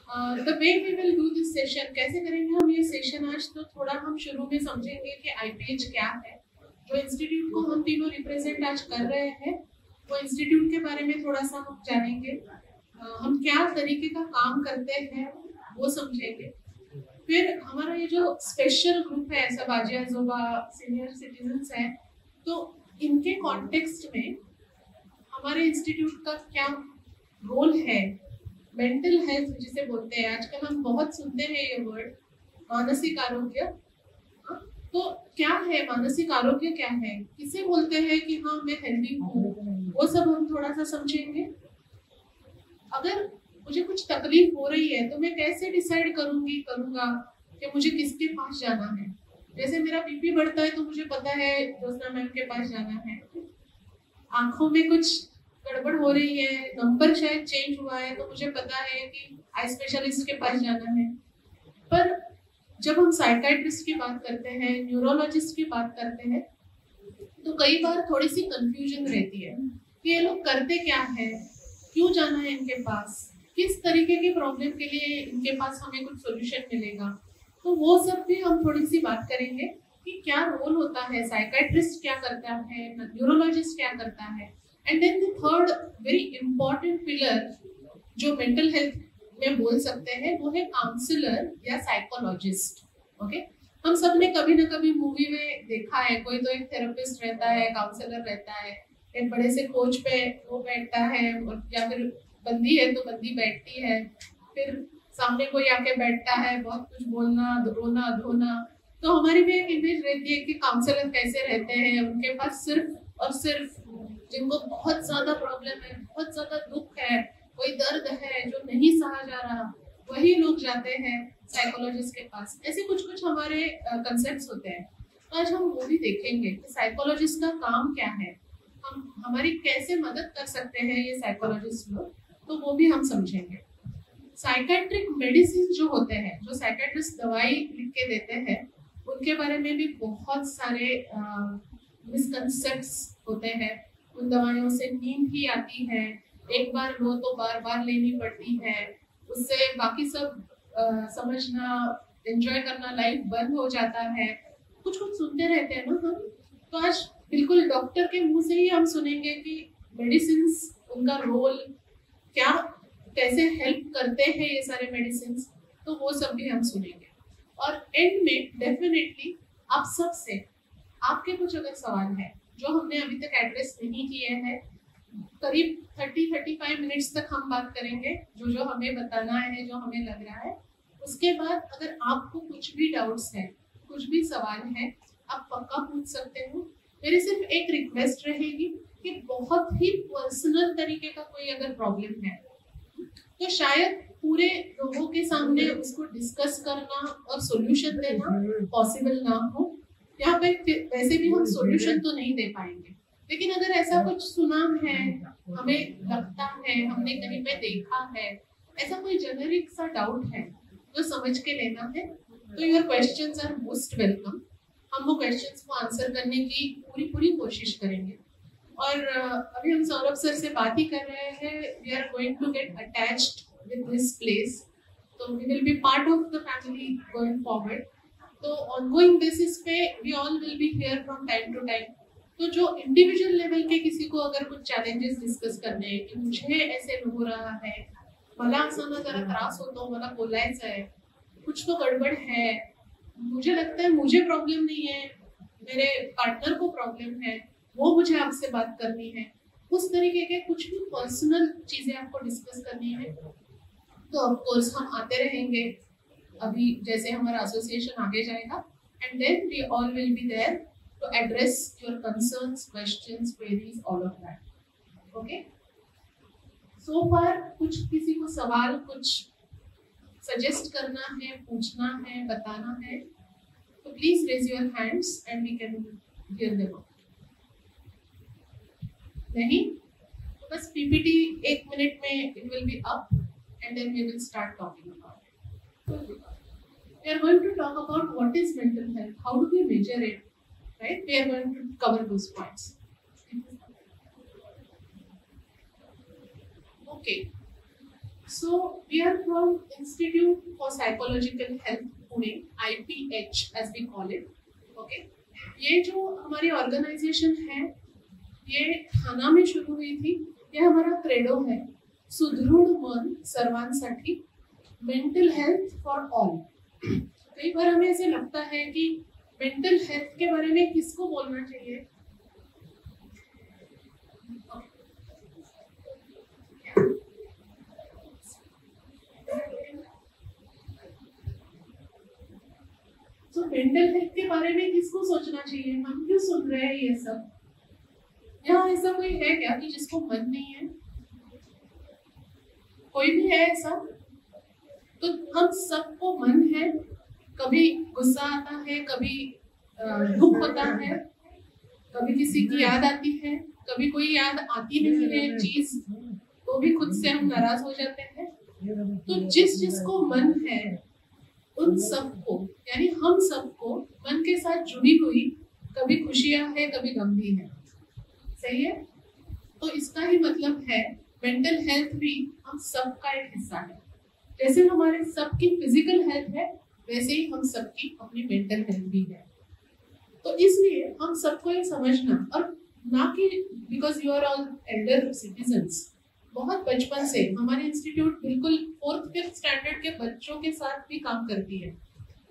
The way we will do this session, कैसे करेंगे हम ये सेशन आज, तो थोड़ा हम शुरू में समझेंगे कि आईपीएच क्या है, जो इंस्टीट्यूट को हम तीनों रिप्रेजेंट आज कर रहे हैं वो इंस्टीट्यूट के बारे में थोड़ा सा हम जानेंगे, हम क्या तरीके का काम करते हैं वो समझेंगे। फिर हमारा ये जो स्पेशल ग्रुप है सब आजी आजोबा सीनियर सिटीजन्स हैं, तो इनके कॉन्टेक्स्ट में हमारे इंस्टीट्यूट का क्या रोल है, मेंटल हेल्थ जिसे बोलते हैं, आजकल हम बहुत सुनते हैं ये वर्ड मानसिक आरोग्य। तो क्या है मानसिक आरोग्य, क्या है, किसे बोलते हैं कि हाँ मैं हेल्दी हूँ, वो सब हम थोड़ा सा समझेंगे। अगर मुझे कुछ तकलीफ हो रही है तो मैं कैसे डिसाइड करूंगा कि मुझे किसके पास जाना है। जैसे मेरा बीपी बढ़ता है तो मुझे पता है ज्योत्सना मैम के पास जाना है, आंखों में कुछ गड़बड़ हो रही है, नंबर शायद चेंज हुआ है तो मुझे पता है कि आई स्पेशलिस्ट के पास जाना है। पर जब हम साइकाइट्रिस्ट की बात करते हैं, न्यूरोलॉजिस्ट की बात करते हैं, तो कई बार थोड़ी सी कंफ्यूजन रहती है कि ये लोग करते क्या है, क्यों जाना है इनके पास, किस तरीके की प्रॉब्लम के लिए इनके पास हमें कुछ सोल्यूशन मिलेगा। तो वो सब भी हम थोड़ी सी बात करेंगे कि क्या रोल होता है, साइकाइट्रिस्ट क्या करता है, न्यूरोलॉजिस्ट क्या करता है। And then the third very important pillar जो मेंटल हेल्थ में बोल सकते हैं वो है काउंसलर या साइकोलॉजिस्ट। ओके, हम सब ने कभी ना कभी मूवी में देखा है, कोई तो एक थेरेपिस्ट रहता है, काउंसलर रहता है, एक बड़े से कोच पे वो बैठता है, या फिर बंदी है तो बंदी बैठती है, फिर सामने कोई आके बैठता है, बहुत कुछ बोलना, रोना धोना। तो हमारी भी एक इमेज रहती है कि काउंसलर कैसे रहते हैं, उनके पास सिर्फ और सिर्फ जिनको बहुत ज्यादा प्रॉब्लम है, बहुत ज्यादा दुख है, कोई दर्द है जो नहीं सहा जा रहा, वही लोग जाते हैं साइकोलॉजिस्ट के पास। ऐसे कुछ कुछ हमारे कंसेप्ट्स होते हैं। तो आज हम वो भी देखेंगे कि साइकोलॉजिस्ट का काम क्या है, हम हमारी कैसे मदद कर सकते हैं ये साइकोलॉजिस्ट लोग, तो वो भी हम समझेंगे। साइकेट्रिक मेडिसिन जो होते हैं, जो साइकेट्रिस्ट दवाई लिख के देते हैं, उनके बारे में भी बहुत सारे मिसकंसेप्ट्स होते हैं। उन दवाइयों से नींद ही आती है, एक बार लो तो बार बार लेनी पड़ती है, उससे बाकी सब समझना, एंजॉय करना लाइफ बंद हो जाता है, कुछ कुछ सुनते रहते हैं ना हम। तो आज बिल्कुल डॉक्टर के मुंह से ही हम सुनेंगे कि मेडिसिन, उनका रोल क्या, कैसे हेल्प करते हैं ये सारे मेडिसिन, तो वो सब भी हम सुनेंगे। और एंड में डेफिनेटली आप सब से आपके कुछ अगर सवाल है जो हमने अभी तक एड्रेस नहीं किए हैं, करीब 30-35 मिनट्स तक हम बात करेंगे, जो जो हमें बताना है, जो हमें लग रहा है। उसके बाद अगर आपको कुछ भी डाउट्स है, कुछ भी सवाल है, आप पक्का पूछ सकते हो। मेरी सिर्फ एक रिक्वेस्ट रहेगी कि बहुत ही पर्सनल तरीके का कोई अगर प्रॉब्लम है तो शायद पूरे लोगों के सामने उसको डिस्कस करना और सॉल्यूशन देना पॉसिबल ना हो। यहाँ पे वैसे भी हम सॉल्यूशन तो नहीं दे पाएंगे, लेकिन अगर ऐसा कुछ सुना है, हमें लगता है, हमने कहीं पे देखा है, ऐसा कोई जेनेरिक सा डाउट है जो समझ के लेना है, तो your questions are most welcome. हम वो क्वेश्चंस को आंसर करने की पूरी कोशिश करेंगे। और अभी हम सौरभ सर से बात ही कर रहे हैं, we are going to get attached with this place, तो we will be part of the family going forward. तो ऑनगोइंग बेसिस पे we all will be here from time to time. तो जो इंडिविजुअल लेवल के किसी को अगर कुछ चॅलेंजेस डिस्कस करणे हैं की मुझे ऐसे हो रहा है, मला असं ना जरा त्रास होतो, मला बोलायचं है, कुछ तो गड़बड़ है, मुझे लगता है मुझे प्रॉब्लम नहीं है, मेरे पार्टनर को प्रॉब्लम है, वो मुझे आपसे बात करनी है, उस तरीके के कुछ भी पर्सनल चीजें आपको डिस्कस करनी है, तो ऑफ कोर्स हम आते रहेंगे अभी जैसे हमारा एसोसिएशन आगे जाएगा, and then we all will be there to address your concerns, questions, queries, all of that. Okay? So far, कुछ किसी को सवाल, कुछ सजेस्ट करना है, पूछना है, बताना है, तो please raise your hands and we can hear them out. नहीं? तो बस PPT 1 मिनट में it will be up and then we will start talking about it. We are going to talk about what is mental health, how do we measure it, right? We are going to cover those points. Okay. So we are from Institute for Psychological Health Pune, IPH as we call it. Okay, ये जो हमारी organisation है ये ठाणा में शुरू हुई थी. ये हमारा क्रेडो है, सुदृढ़ मन सर्वांसाठी, मेंटल हेल्थ फॉर ऑल. कई बार हमें ऐसे लगता है कि मेंटल हेल्थ के बारे में किसको बोलना चाहिए. तो मेंटल हेल्थ के बारे में किसको सोचना चाहिए. हम क्यों सुन रहे हैं ये सब. यहाँ ऐसा कोई है क्या कि जिसको मन नहीं है. कोई भी है ऐसा. तो हम सबको मन है. कभी गुस्सा आता है, कभी दुख होता है, कभी किसी की याद आती है, कभी कोई याद आती नहीं है चीज तो भी खुद से हम नाराज हो जाते हैं. तो जिसको मन है उन सबको, यानी हम सबको मन के साथ जुड़ी हुई कभी खुशियां है, कभी गम भी है. सही है. तो इसका ही मतलब है मेंटल हेल्थ भी हम सबका एक हिस्सा है. जैसे हमारे सबकी फिजिकल हेल्थ है वैसे ही हम सबकी अपनी मेंटल हेल्थ भी है. तो इसलिए हम सबको ये समझना, और ना कि because you are all elder citizens, बहुत बचपन से हमारे इंस्टीट्यूट बिल्कुल 4th 5th स्टैंडर्ड के बच्चों के साथ भी काम करती है.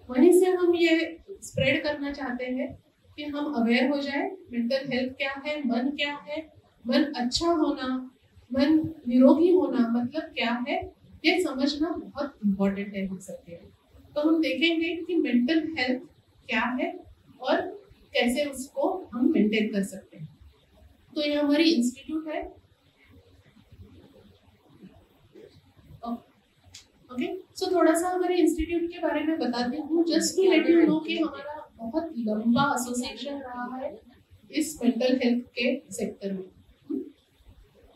वहीं से हम ये स्प्रेड करना चाहते हैं कि हम अवेयर हो जाए मेंटल हेल्थ क्या है, मन क्या है, मन अच्छा होना, मन निरोगी होना मतलब क्या है, ये समझना बहुत इम्पोर्टेंट है हम सबके लिए. तो हम देखेंगे कि मेंटल हेल्थ क्या है और कैसे उसको हम मेंटेन कर सकते हैं. तो ये हमारी इंस्टीट्यूट है. ओके, सो थोड़ा सा हमारे इंस्टीट्यूट के बारे में बताती हूँ, just to let you know कि हमारा बहुत लंबा एसोसिएशन रहा है इस मेंटल हेल्थ के सेक्टर में.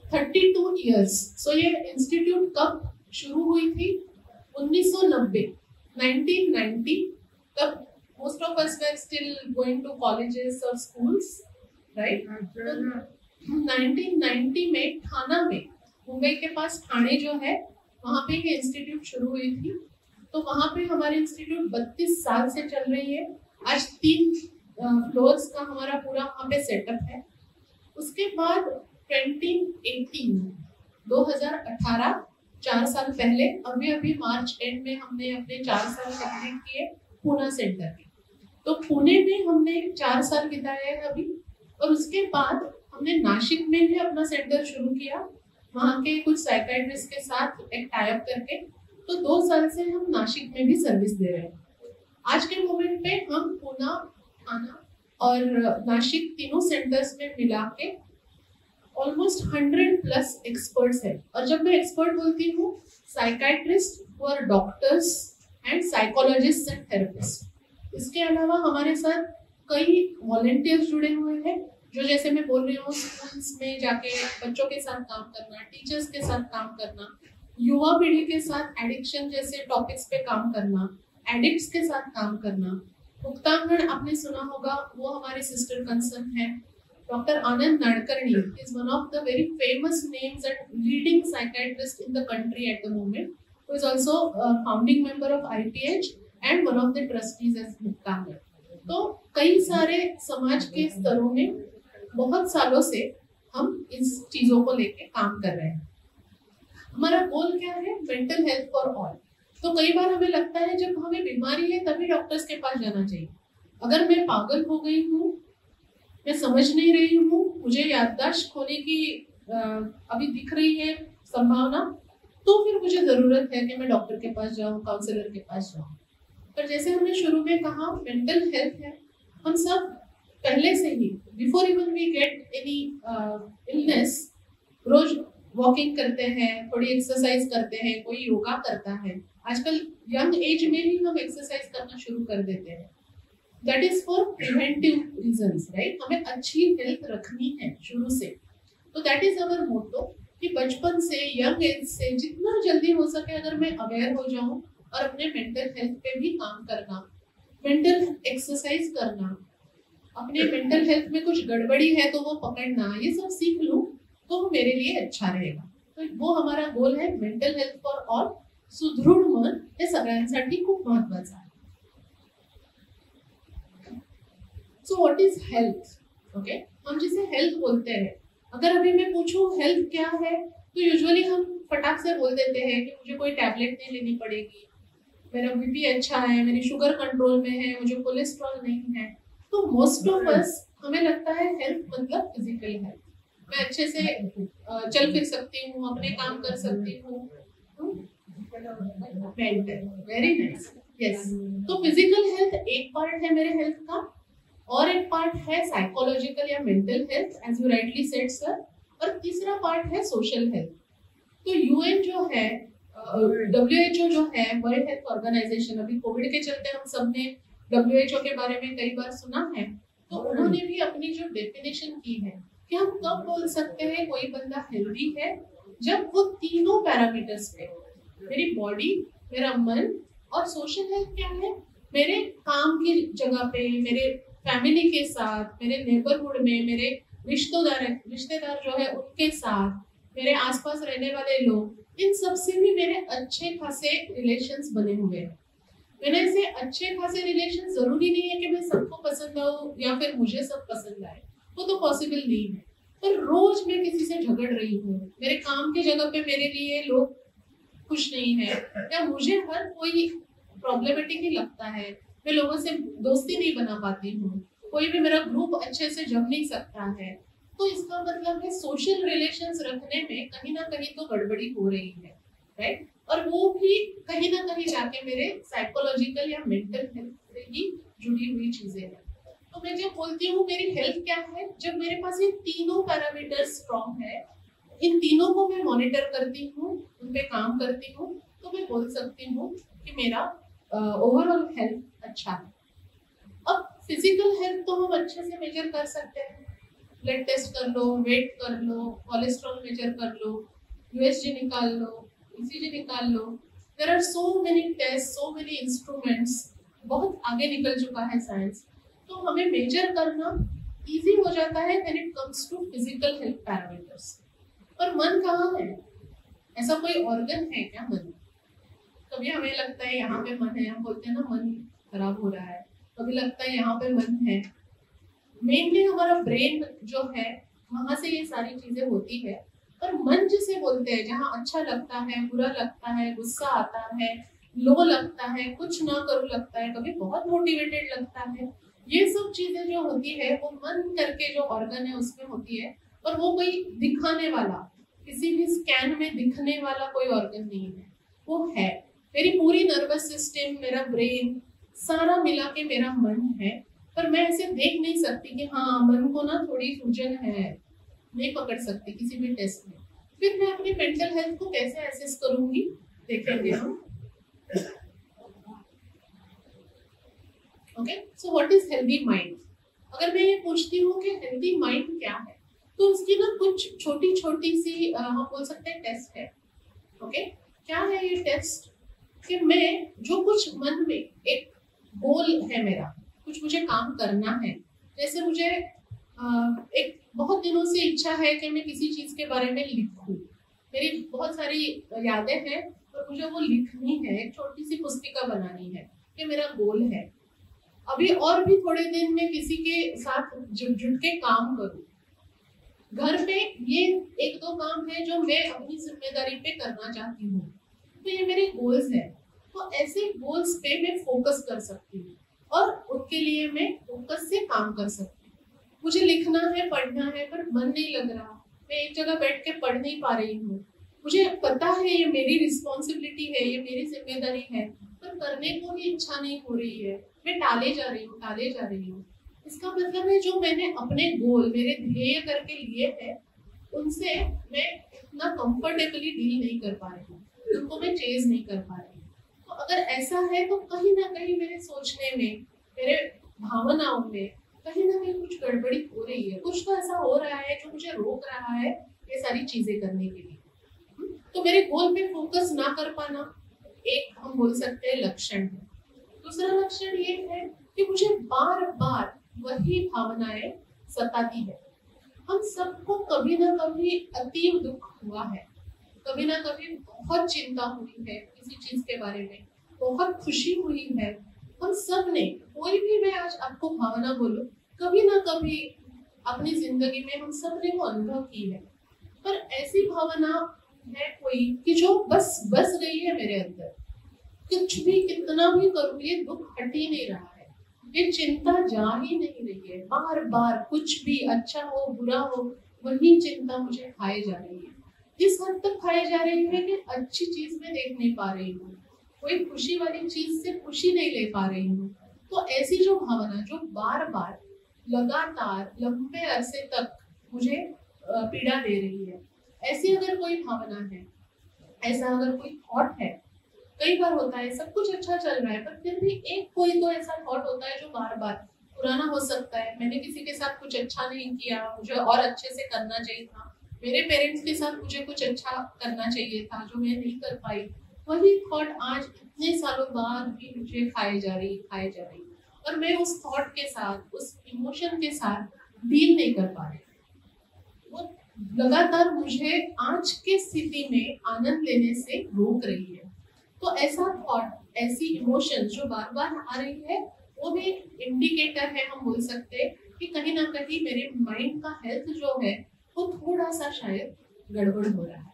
32 इयर्स. सो ये इंस्टीट्यूट कब शुरू हुई थी. 1990 तब most of us were still going to colleges or schools, right? 1990 में ठाणा में, मुंबई के पास ठाणे जो है वहाँ पे ये इंस्टीट्यूट शुरू हुई थी. तो वहाँ पे हमारे इंस्टीट्यूट 32 साल से चल रही है. आज 3 फ्लोर्स का हमारा पूरा वहाँ पे सेटअप है. उसके बाद 2018 4 साल पहले, अभी मार्च एंड में हमने अपने 4 साल कंप्लीट किए पूना सेंटर के. तो पुणे में हमने 4 साल बिताए हैं अभी, और उसके बाद हमने नासिक में भी अपना सेंटर शुरू किया, वहाँ के कुछ साइकियाट्रिस्ट के साथ एक टाई अप करके. तो 2 साल से हम नासिक में भी सर्विस दे रहे हैं. आज के मोमेंट पे हम पुणे, ठाणा और नासिक तीनों सेंटर्स में मिला के ऑलमोस्ट 100+ एक्सपर्ट्स है. और जब मैं एक्सपर्ट बोलती हूँ, psychiatrist who are doctors and psychologist and therapist. इसके अलावा हमारे साथ कई वॉलंटियर्स जुड़े हुए हैं, जो जैसे मैं बोल रही हूँ स्कूल्स में जाके बच्चों के साथ काम करना, टीचर्स के साथ काम करना, युवा पीढ़ी के साथ एडिक्शन जैसे टॉपिक्स पे काम करना, एडिक्ट्स के साथ काम करना. मुक्तांगण आपने सुना होगा, वो हमारे सिस्टर कंसर्न है. Doctor Anand Nadkarni is one of the very famous names and leading psychiatrist in the country at the moment, who is also founding member of IPH and one of the trustees as Muktangan. तो कई सारे समाज के स्तरों में बहुत सालों से हम इस चीजों को लेके काम कर रहे हैं. हमारा गोल क्या है, मेंटल हेल्थ फॉर ऑल. तो कई बार हमें लगता है जब हमें बीमारी है तभी डॉक्टर्स के पास जाना चाहिए. अगर मैं पागल हो गई हूँ, मैं समझ नहीं रही हूँ, मुझे याददाश्त खोने की अभी दिख रही है संभावना, तो फिर मुझे जरूरत है कि मैं डॉक्टर के पास जाऊँ, काउंसलर के पास जाऊँ. पर जैसे हमने शुरू में कहा, मेंटल हेल्थ है, हम सब पहले से ही before even we get any illness रोज वॉकिंग करते हैं, थोड़ी एक्सरसाइज करते हैं, कोई योगा करता है. आजकल यंग एज में ही हम एक्सरसाइज करना शुरू कर देते हैं. That is for preventive reasons, right. हमें अच्छी हेल्थ रखनी है शुरू से. तो दैट इज अवर मोटो कि बचपन से, यंग एज से जितना जल्दी हो सके अगर मैं अवेयर हो जाऊं और अपने मेंटल हेल्थ पे भी काम करना, मेंटल एक्सरसाइज करना, अपने मेंटल हेल्थ में कुछ गड़बड़ी है तो वो पकड़ना, ये सब सीख लूं तो मेरे लिए अच्छा रहेगा. तो वो हमारा गोल है, मेंटल हेल्थ फॉर ऑल. सुदृढ मन हे सगळ्यांसाठी खूप महत्वाचं आहे. So what is health? Okay, हम जिसे हेल्थ बोलते हैं, अगर अभी मैं पूछूं हेल्थ क्या है, तो यूजुअली हम फटाक से बोल देते हैं कि मुझे कोई टैबलेट नहीं लेनी पड़ेगी, मेरा बीपी अच्छा है, मेरी शुगर कंट्रोल में है, मुझे कोलेस्ट्रॉल नहीं है. तो मोस्ट ऑफ अस हमें लगता है हेल्थ मतलब फिजिकल हेल्थ. मैं अच्छे से चल फिर सकती हूँ, अपने काम कर सकती हूँ. Mental, very nice, yes. तो फिजिकल हेल्थ एक पार्ट है मेरे हेल्थ का, और एक पार्ट है साइकोलॉजिकल या mental health, as you rightly said sir. और तीसरा पार्ट है सोशल हेल्थ. तो यूएन जो है, WHO जो है, वर्ल्ड हेल्थ ऑर्गेनाइजेशन, अभी कोविड के चलते हम सब ने WHO के बारे में कई बार सुना है, तो उन्होंने भी अपनी जो डेफिनेशन की है कि हम कब बोल सकते हैं कोई बंदा हेल्दी है, जब वो तीनों पैरामीटर्स पे, मेरी बॉडी, मेरा मन और सोशल हेल्थ क्या है, मेरे काम की जगह पे, मेरे फैमिली के साथ, मेरे नेबरहुड में, मेरे रिश्तेदार जो है उनके साथ, मेरे आसपास रहने वाले लोग, इन सब से भी मेरे अच्छे खासे रिलेशंस बने हुए हैं. मैंने ऐसे अच्छे खासे रिलेशन, जरूरी नहीं है कि मैं सबको पसंद आऊं या फिर मुझे सब पसंद आए, वो तो पॉसिबल नहीं है. पर रोज मैं किसी से झगड़ रही हूँ, मेरे काम की जगह पे मेरे लिए लोग खुश नहीं है, या मुझे हर कोई प्रॉब्लमेटिक ही लगता है, मैं लोगों से दोस्ती नहीं बना पाती हूँ, कोई भी मेरा ग्रुप अच्छे से जम नहीं सकता है, तो इसका मतलब है सोशल रिलेशंस रखने में कहीं ना कहीं तो गड़बड़ी हो रही है, राइट. और वो भी कहीं ना कहीं जाके मेरे साइकोलॉजिकल या मेंटल हेल्थ से ही जुड़ी हुई चीजें हैं. तो मैं जब बोलती हूँ मेरी हेल्थ क्या है, जब मेरे पास ये तीनों पैरामीटर स्ट्रॉन्ग है, इन तीनों को मैं मॉनिटर करती हूँ, उन पे काम करती हूँ, तो मैं बोल सकती हूँ कि मेरा ओवरऑल हेल्थ अच्छा है. अब फिजिकल हेल्थ तो हम अच्छे से मेजर कर सकते हैं, ब्लड टेस्ट कर लो, वेट कर लो, कोलेस्ट्रॉल मेजर कर लो, USG निकाल लो, ECG निकाल लो. There are so many test, so many instruments, बहुत आगे निकल चुका है साइंस. तो हमें मेजर करना इजी हो जाता है when it comes to physical health parameters. पर मन कहाँ है? ऐसा कोई ऑर्गन है क्या मन? कभी हमें लगता है यहाँ पे मन है, हम बोलते हैं ना मन खराब हो रहा है, कभी लगता है यहाँ पे मन है. मेनली हमारा ब्रेन जो है, वहां से ये सारी चीजें होती है. पर मन जिसे बोलते हैं, जहाँ अच्छा लगता है, बुरा लगता है, गुस्सा आता है, लो लगता है, कुछ ना करूँ लगता है, कभी बहुत मोटिवेटेड लगता है, ये सब चीजें जो होती है वो मन करके जो ऑर्गन है उसमें होती है. और वो कोई दिखाने वाला, किसी भी स्कैन में दिखने वाला कोई ऑर्गन नहीं है, वो है मेरी पूरी नर्वस सिस्टम, मेरा ब्रेन, सारा मिला के मेरा मन है. पर मैं ऐसे देख नहीं सकती कि हाँ मन को ना थोड़ी सूजन है, नहीं पकड़ सकती किसी भी टेस्ट में. फिर मैं अपनी मेंटल हेल्थ को कैसे एसेस करूंगी, देखेंगे हम. Okay, so what is healthy mind? अगर मैं ये पूछती हूँ कि हेल्दी माइंड क्या है, तो उसकी ना कुछ छोटी छोटी सी हम बोल सकते हैं टेस्ट है. ओके, क्या है ये टेस्ट? कि मैं जो कुछ मन में एक गोल है मेरा, कुछ मुझे काम करना है, जैसे मुझे एक बहुत दिनों से इच्छा है कि मैं किसी चीज के बारे में लिखूं, मेरी बहुत सारी यादें हैं और मुझे वो लिखनी है, एक छोटी सी पुस्तिका बनानी है, ये मेरा गोल है. अभी और भी थोड़े दिन में किसी के साथ जुट के काम करूं, घर पे ये एक दो काम है जो मैं अपनी जिम्मेदारी पे करना चाहती हूँ, तो ये मेरे गोल्स है. तो ऐसे गोल्स पे मैं फोकस कर सकती हूँ और उनके लिए मैं फोकस से काम कर सकती हूँ. मुझे लिखना है, पढ़ना है, पर मन नहीं लग रहा, मैं एक जगह बैठ के पढ़ नहीं पा रही हूँ, मुझे पता है ये मेरी रिस्पॉन्सिबिलिटी है, ये मेरी जिम्मेदारी है, पर करने को ही इच्छा नहीं हो रही है, मैं टाले जा रही हूँ. इसका मतलब है जो मैंने अपने गोल, मेरे ध्येय करके लिए हैं, उनसे मैं इतना कंफर्टेबली डील नहीं कर पा रही हूँ, उनको मैं चेज नहीं कर पा रही हूँ. तो अगर ऐसा है तो कहीं ना कहीं मेरे सोचने में, मेरे भावनाओं में कहीं ना कहीं कुछ गड़बड़ी हो रही है, कुछ तो ऐसा हो रहा है जो मुझे रोक रहा है ये सारी चीजें करने के लिए. तो मेरे गोल पे फोकस ना कर पाना एक हम बोल सकते हैं लक्षण है. दूसरा लक्षण ये है कि मुझे बार बार वही भावनाएं सताती है. हम सबको कभी ना कभी अतीव दुख हुआ है, कभी ना कभी बहुत चिंता हुई है किसी चीज के बारे में, बहुत खुशी हुई है। हम सब ने, कोई भी, मैं आज आपको भावना बोलूं, कभी ना कभी अपनी जिंदगी में हम सब ने वो अनुभव की है। पर ऐसी भावना है कोई कि जो बस बस गई है मेरे अंदर, कुछ भी कितना भी करूं ये दुख हट ही नहीं रहा है, ये चिंता जा ही नहीं रही है। बार बार कुछ भी अच्छा हो बुरा हो वही चिंता मुझे खाए जा रही है। इस हद तक खाए जा रही है कि अच्छी चीज में देख नहीं पा रही हूँ, कोई खुशी वाली चीज से खुशी नहीं ले पा रही हूँ। तो ऐसी जो भावना जो बार बार लगातार लंबे अरसे तक मुझे पीड़ा दे रही है, ऐसी अगर कोई भावना है, ऐसा अगर कोई थॉट है, कई बार होता है सब कुछ अच्छा चल रहा है पर फिर भी एक कोई तो ऐसा थॉट होता है जो बार बार पुराना हो सकता है। मैंने किसी के साथ कुछ अच्छा नहीं किया, मुझे और अच्छे से करना चाहिए था, मेरे पेरेंट्स के साथ मुझे कुछ अच्छा करना चाहिए था जो मैं नहीं कर पाई। वही थॉट आज इतने सालों बाद भी मुझे खाए जा रही और मैं उस थॉट के साथ, उस इमोशन के साथ डील नहीं कर पा रही। वो लगातार मुझे आज के स्थिति में आनंद लेने से रोक रही है। तो ऐसा थॉट, ऐसी इमोशन जो बार बार आ रही है, वो भी इंडिकेटर है, हम बोल सकते हैं कि कहीं ना कहीं मेरे माइंड का हेल्थ जो है वो थोड़ा सा शायद गड़बड़ हो रहा है।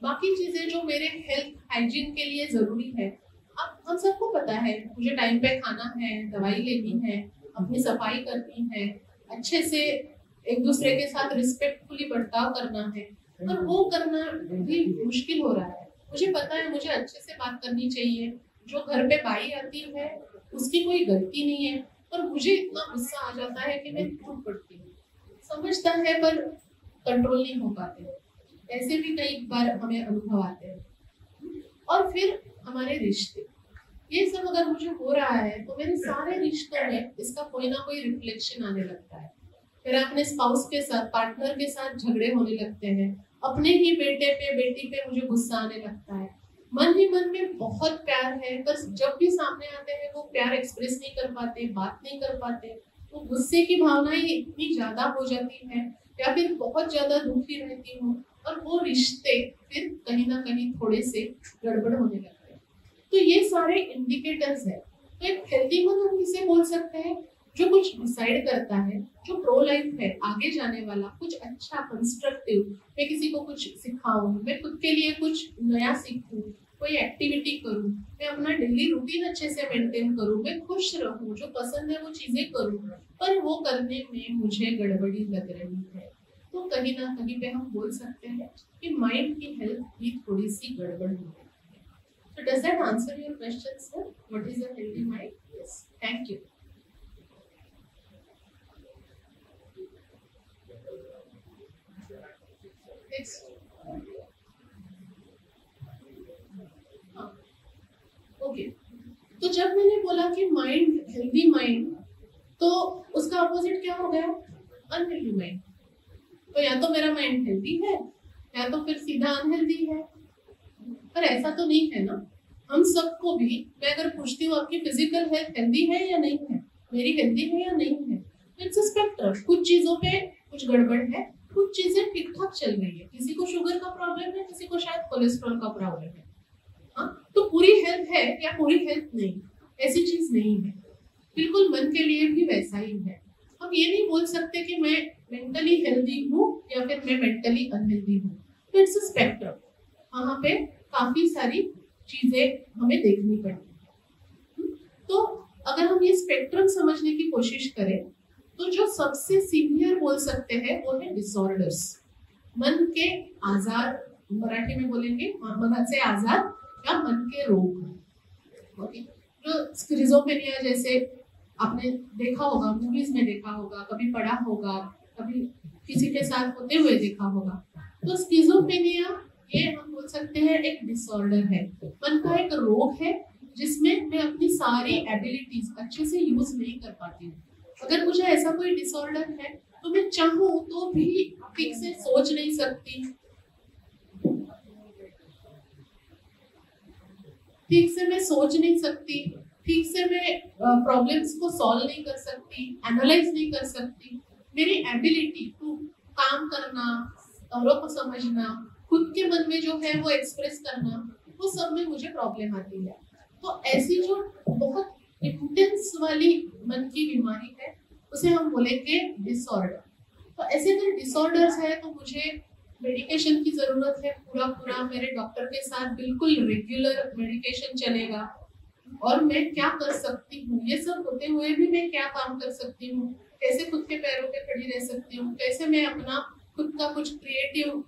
बाकी चीजें जो मेरे हेल्थ हाइजीन के लिए जरूरी है, अब हम सबको पता है, मुझे टाइम पे खाना है, दवाई लेनी है, अपनी सफाई करनी है, अच्छे से एक दूसरे के साथ रिस्पेक्टफुली बर्ताव करना है, पर वो करना भी मुश्किल हो रहा है। मुझे पता है मुझे अच्छे से बात करनी चाहिए, जो घर पे बाई आती है उसकी कोई गलती नहीं है, पर मुझे इतना गुस्सा आ जाता है कि मैं टूट पड़ती हूँ। समझता है पर कंट्रोल नहीं हो पाते। ऐसे भी कई बार हमें अनुभव आते हैं। और फिर हमारे रिश्ते, ये सब अगर मुझे हो रहा है तो मेरे सारे रिश्तों में इसका कोई ना कोई रिफ्लेक्शन आने लगता है। फिर अपने स्पाउस के साथ, पार्टनर के साथ झगड़े होने लगते हैं, अपने ही बेटे पे बेटी पे मुझे गुस्सा आने लगता है। मन ही मन में बहुत प्यार है, बस जब भी सामने आते हैं वो प्यार एक्सप्रेस नहीं कर पाते, बात नहीं कर पाते, तो गुस्से की भावनाएं इतनी ज्यादा हो जाती है या फिर बहुत ज्यादा दुखी रहती हूँ और वो रिश्ते फिर कहीं ना कहीं थोड़े से गड़बड़ होने लगते हैं। तो ये सारे इंडिकेटर्स है। तो एक हेल्दी मन हम किसे बोल सकते हैं, जो कुछ डिसाइड करता है, जो प्रो लाइफ है, आगे जाने वाला, कुछ अच्छा कंस्ट्रक्टिव, मैं किसी को कुछ सिखाऊं, मैं खुद के लिए कुछ नया सीखूं, कोई एक्टिविटी करूं, मैं अपना डेली रूटीन अच्छे से मेंटेन करूं, मैं खुश रहूं, जो पसंद है वो चीजें करूं, पर वो करने में मुझे गड़बड़ी लग रही है, तो कहीं ना कहीं पे हम बोल सकते हैं कि माइंड की हेल्थ भी थोड़ी सी गड़बड़ हो गई है। So does that answer your question, sir? What is a healthy mind? Yes. Thank you. Okay, तो जब मैंने बोला कि माइंड, हेल्दी माइंड, तो उसका अपोजिट क्या हो गया? Unhealthy mind. तो या तो मेरा माइंड हेल्दी है या तो फिर सीधा अनहेल्दी है। पर ऐसा तो नहीं है ना। हम सबको भी, मैं अगर पूछती हूँ आपकी फिजिकल हेल्थ हेल्दी है या नहीं है, मेरी हेल्दी है या नहीं है, इट्स अ स्पेक्ट्रम। कुछ चीजों पे कुछ गड़बड़ है, कुछ चीजें ठीक ठाक चल रही है। किसी को शुगर का प्रॉब्लम है, किसी को शायद कोलेस्ट्रॉल का प्रॉब्लम है। हाँ, तो पूरी हेल्थ है या पूरी हेल्थ नहीं, ऐसी चीज नहीं है। बिल्कुल मन के लिए भी वैसा ही है। हम ये नहीं बोल सकते कि मैं मेंटली हेल्दी हूँ या फिर मैं मेंटली अनहेल्दी हूँ। तो इट्स अ स्पेक्ट्रम, वहाँ पे काफी सारी चीजें हमें देखनी पड़ती है। तो अगर हम ये स्पेक्ट्रम समझने की कोशिश करें तो जो सबसे सीवियर बोल सकते हैं वो है डिसऑर्डर्स, मन के आजार, मराठी में बोलेंगे मनाचे आजार या मन के रोग। ओके, जो स्किज़ोफ्रेनिया जैसे आपने देखा होगा, मूवीज में देखा होगा, कभी पढ़ा होगा, कभी किसी के साथ होते हुए देखा होगा। तो स्किज़ोफ्रेनिया ये हम बोल सकते हैं एक डिसऑर्डर है, मन का एक रोग है जिसमें मैं अपनी सारी एबिलिटीज अच्छे से यूज नहीं कर पाती हूँ। अगर मुझे ऐसा कोई डिसऑर्डर है तो मैं चाहूँ तो भी ठीक से सोच नहीं सकती, ठीक से मैं सोच नहीं सकती, ठीक से मैं प्रॉब्लम्स को सॉल्व नहीं कर सकती, एनालाइज नहीं कर सकती। मेरी एबिलिटी टू काम करना, औरों को समझना, खुद के मन में जो है वो एक्सप्रेस करना, वो सब में मुझे प्रॉब्लम आती है। तो ऐसी जो बहुत इंटेंस वाली मन की बीमारी है उसे हम बोलेंगे डिसऑर्डर। तो ऐसे अगर डिसऑर्डर्स है तो मुझे मेडिकेशन की जरूरत है, पूरा मेरे डॉक्टर के साथ बिल्कुल रेगुलर मेडिकेशन चलेगा। और मैं क्या कर सकती हूँ, ये सब होते हुए भी मैं क्या काम कर सकती हूँ, कैसे खुद के पैरों पे खड़ी रह सकती हूँ, कैसे मैं अपना खुद का कुछ क्रिएटिव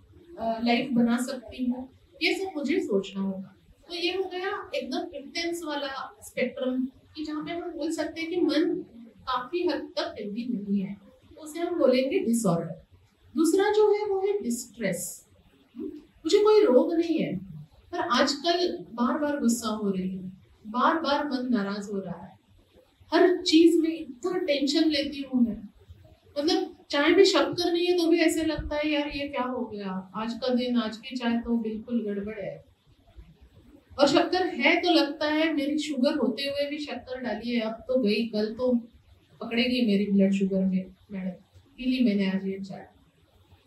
लाइफ बना सकती हूँ, ये सब मुझे सोचना होगा। तो ये हो गया एकदम इंटेंस वाला स्पेक्ट्रम कि जहाँ पे हम बोल सकते हैं कि मन काफी हद तक हेल्दी नहीं है, तो उसे हम बोलेंगे डिसऑर्डर। दूसरा जो है वो है डिस्ट्रेस। मुझे कोई रोग नहीं है, पर आजकल बार बार गुस्सा हो रही है, बार बार मन नाराज हो रहा है, हर चीज में इतना टेंशन लेती हूँ मैं। मतलब चाय में शक्कर नहीं है तो भी ऐसे लगता है यार ये क्या हो गया, आज का दिन, आज की चाय तो बिल्कुल गड़बड़ है। और शक्कर है तो लगता है मेरी शुगर होते हुए भी शक्कर डाली है, अब तो गई, कल तो पकड़ेगी मेरी ब्लड शुगर में, मैडम पी ली मैंने आज ये चाय।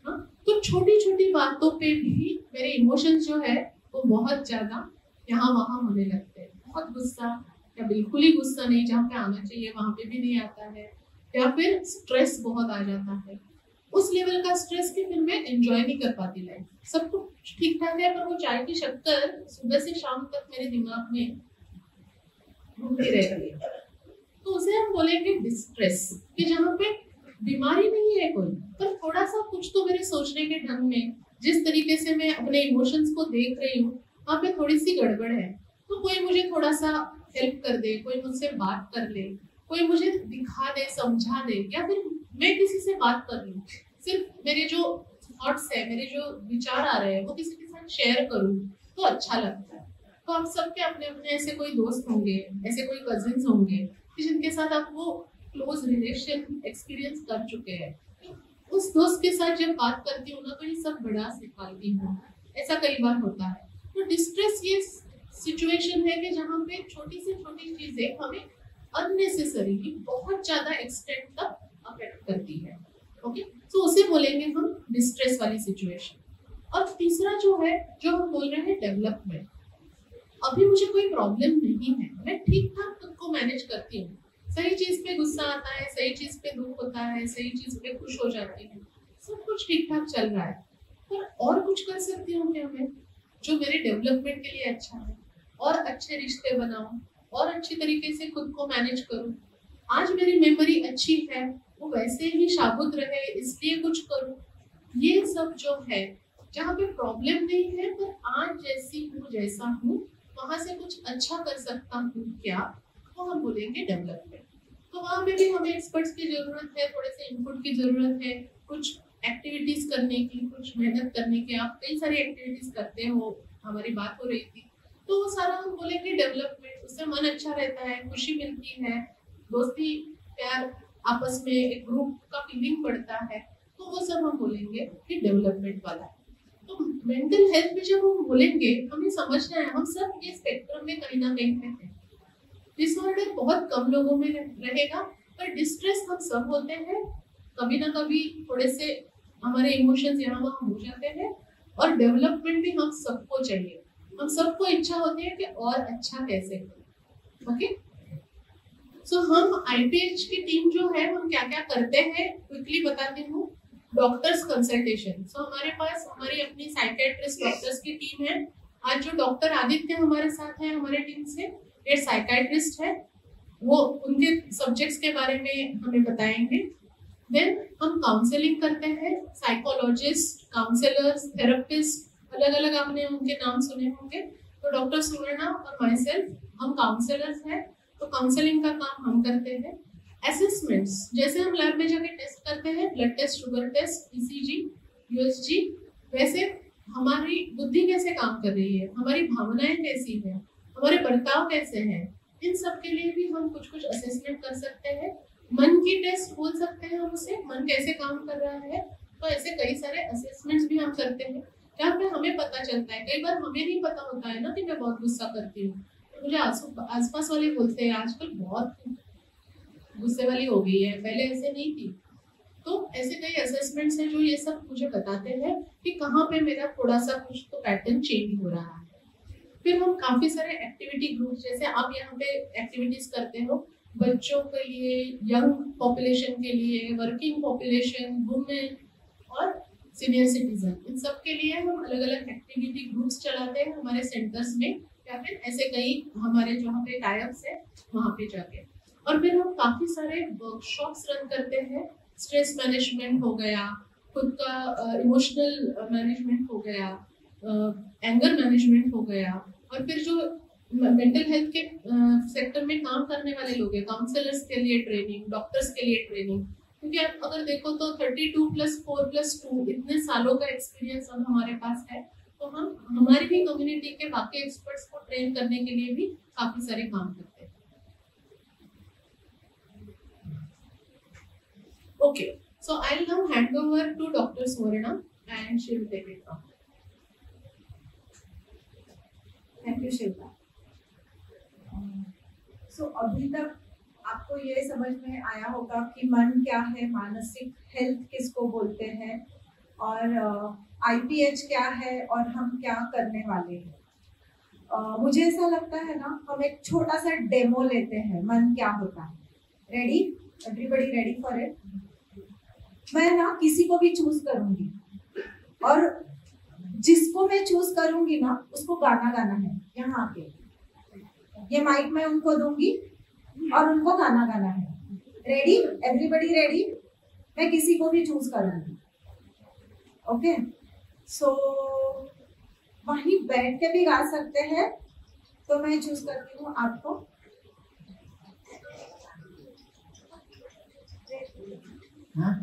हाँ, तो छोटी छोटी बातों पे भी मेरे इमोशंस जो है वो बहुत ज्यादा यहाँ वहां होने लगते हैं। बहुत गुस्सा या बिल्कुल ही गुस्सा नहीं, जहाँ पे आना चाहिए वहां पे भी नहीं आता है, या फिर स्ट्रेस बहुत आ जाता है। उस लेवल का स्ट्रेस कि फिर मैं एंजॉय नहीं कर पाती लाइफ। सब कुछ ठीक ठाक है पर वो चाय की शक्कर सुबह से शाम तक मेरे दिमाग में घूमती रहती है, तो उसे हम बोलेंगे डिस्ट्रेस। कि जहाँ पे बीमारी नहीं है कोई, पर थोड़ा सा कुछ तो मेरे सोचने के ढंग में, जिस तरीके से मैं अपने इमोशंस को देख रही हूँ वहाँ पे थोड़ी सी गड़बड़ है। तो कोई मुझे थोड़ा सा हेल्प कर दे, कोई मुझसे बात कर ले, कोई मुझे दिखा दे, समझा दे, या फिर मैं किसी से बात कर लूँ, सिर्फ मेरे जो थॉट्स है, मेरे जो विचार आ रहे हैं वो किसी के साथ शेयर करूँ तो अच्छा लगता है। तो आप सबके अपने अपने ऐसे कोई दोस्त होंगे, ऐसे कोई कजिन्स होंगे जिनके साथ आप वो क्लोज रिलेशन एक्सपीरियंस कर चुके हैं। उस दोस्त के साथ जब बात करती हूँ ना तो ये सब बड़ा सिखाती हूँ, ऐसा कई बार होता है। तो डिस्ट्रेस ये सिचुएशन है कि जहाँ पे छोटी से छोटी चीजें हमें अननेसेसरीली बहुत ज्यादा एक्सटेंड तक अफेक्ट करती है। ओके, तो उसे बोलेंगे हम डिस्ट्रेस वाली सिचुएशन। और तीसरा जो है, जो हम बोल रहे हैं डेवलपमेंट। अभी मुझे कोई प्रॉब्लम नहीं है, मैं ठीक ठाक खुद को मैनेज करती हूँ, सही चीज पे गुस्सा आता है, सही चीज पे दुख होता है, सही चीज पे खुश हो जाती हूँ, सब कुछ ठीक ठाक चल रहा है। पर और कुछ कर सकती हूँ क्या मैं जो मेरे डेवलपमेंट के लिए अच्छा है, और अच्छे रिश्ते बनाऊं, और अच्छी तरीके से खुद को मैनेज करूं। आज मेरी मेमोरी अच्छी है, वो वैसे ही शाबुत रहे इसलिए कुछ करूं। ये सब जो है जहाँ पे प्रॉब्लम नहीं है, पर आज जैसी हूँ जैसा हूँ वहां से कुछ अच्छा कर सकता हूँ क्या, तो हम बोलेंगे डेवलपमेंट। तो वहां पे भी हमें एक्सपर्ट्स की जरूरत है, थोड़े से इनपुट की जरूरत है, कुछ एक्टिविटीज करने की, कुछ मेहनत करने की। आप कई सारी एक्टिविटीज करते हो, हमारी बात हो रही थी, तो वो सारा हम बोलेंगे डेवलपमेंट। उससे मन अच्छा रहता है, खुशी मिलती है, दोस्ती प्यार आपस में एक ग्रुप का फीलिंग बढ़ता है, तो वो सब हम बोलेंगे कि डेवलपमेंट वाला है। तो मेंटल हेल्थ में जब हम बोलेंगे, हमें समझना है हम सब ये स्पेक्ट्रम में कहीं ना कहीं पे हैं। डिसऑर्डर बहुत कम लोगों में रहेगा, पर डिस्ट्रेस हम सब होते हैं, कभी ना कभी थोड़े से हमारे इमोशंस यहाँ वहाँ हो जाते हैं। और डेवलपमेंट भी हम सबको चाहिए, हम सबको इच्छा होती है कि और अच्छा कैसे करें। ओके, सो हम आईपीएच की टीम जो है हम क्या क्या करते हैं क्विकली बताती हूँ। डॉक्टर्स कंसल्टेशन, सो हमारे पास हमारी अपनी साइकेट्रिस्ट डॉक्टर्स की टीम है। आज जो डॉक्टर आदित्य हमारे साथ हैं हमारे टीम से, ये साइकेट्रिस्ट है, वो उनके सब्जेक्ट्स के बारे में हमें बताएंगे। देन हम काउंसलिंग करते हैं, साइकोलॉजिस्ट, काउंसलर्स, थेरेपिस्ट, अलग अलग आपने उनके नाम सुने होंगे। तो डॉक्टर सुवर्णा और माई सेल्फ हम काउंसलर्स हैं, तो काउंसलिंग का काम हम करते हैं। असेसमेंट्स, जैसे हम लैब में जाके टेस्ट करते हैं, blood test, sugar test, ECG, USG, वैसे हमारी बुद्धि कैसे काम कर रही है, हमारी भावनाएं कैसी है, हमारे बर्ताव कैसे हैं, इन सब के लिए भी हम कुछ कुछ असेसमेंट कर सकते हैं। मन की टेस्ट बोल सकते हैं हम उसे, मन कैसे काम कर रहा है। तो ऐसे कई सारे असेसमेंट्स भी हम करते हैं, जहाँ पे हमें पता चलता है। कई बार हमें नहीं पता होता है ना कि मैं बहुत गुस्सा करती हूँ, तो मुझे आसपास वाले बोलते हैं आजकल बहुत गुस्से वाली हो गई है, पहले ऐसे नहीं थी। तो ऐसे कई असेसमेंट्स हैं जो ये सब मुझे बताते हैं कि कहाँ पे मेरा थोड़ा सा कुछ तो पैटर्न चेंज हो रहा है। फिर हम काफी सारे एक्टिविटी ग्रुप, जैसे आप यहाँ पे एक्टिविटीज करते हो बच्चों के लिए, यंग पॉपुलेशन के लिए, वर्किंग पॉपुलेशन, वुमेन और सीनियर सिटीजन, इन सब के लिए हम अलग अलग एक्टिविटी ग्रुप्स चलाते हैं हमारे सेंटर्स में, या फिर ऐसे कई हमारे जहाँ पे टाइप्स है वहाँ पे जाके। और फिर हम काफी सारे वर्कशॉप्स रन करते हैं। स्ट्रेस मैनेजमेंट हो गया, खुद का इमोशनल मैनेजमेंट हो गया, एंगर मैनेजमेंट हो गया, और फिर जो मेंटल हेल्थ के सेक्टर में काम करने वाले लोग हैं, काउंसलर्स के लिए ट्रेनिंग, डॉक्टर्स के लिए ट्रेनिंग, क्योंकि आप अगर देखो तो 32+4+2 इतने सालों का एक्सपीरियंस अब हमारे पास है, तो हम हमारी भी कम्युनिटी के बाकी एक्सपर्ट्स को ट्रेन करने के लिए भी काफी सारे काम करते हैं। Okay, so I'll now hand over to Dr. Swarna and she will take it from there. Thank you, Shilpa. So अभी तक आपको ये समझ में आया होगा कि मन क्या है, मानसिक हेल्थ किसको बोलते हैं, और IPH क्या है और हम क्या करने वाले हैं। मुझे ऐसा लगता है ना, हम एक छोटा सा डेमो लेते हैं मन क्या होता है। Ready? Everybody ready for it? मैं ना किसी को भी चूज करूंगी और जिसको मैं चूज करूंगी ना उसको गाना गाना है। यहाँ आके ये माइक मैं उनको दूंगी और उनको गाना गाना है। रेडी? Everybody ready? मैं किसी को भी चूज करूंगी। ओके, सो वहीं बैठ के भी गा सकते हैं, तो मैं चूज करती हूँ आपको। हाँ?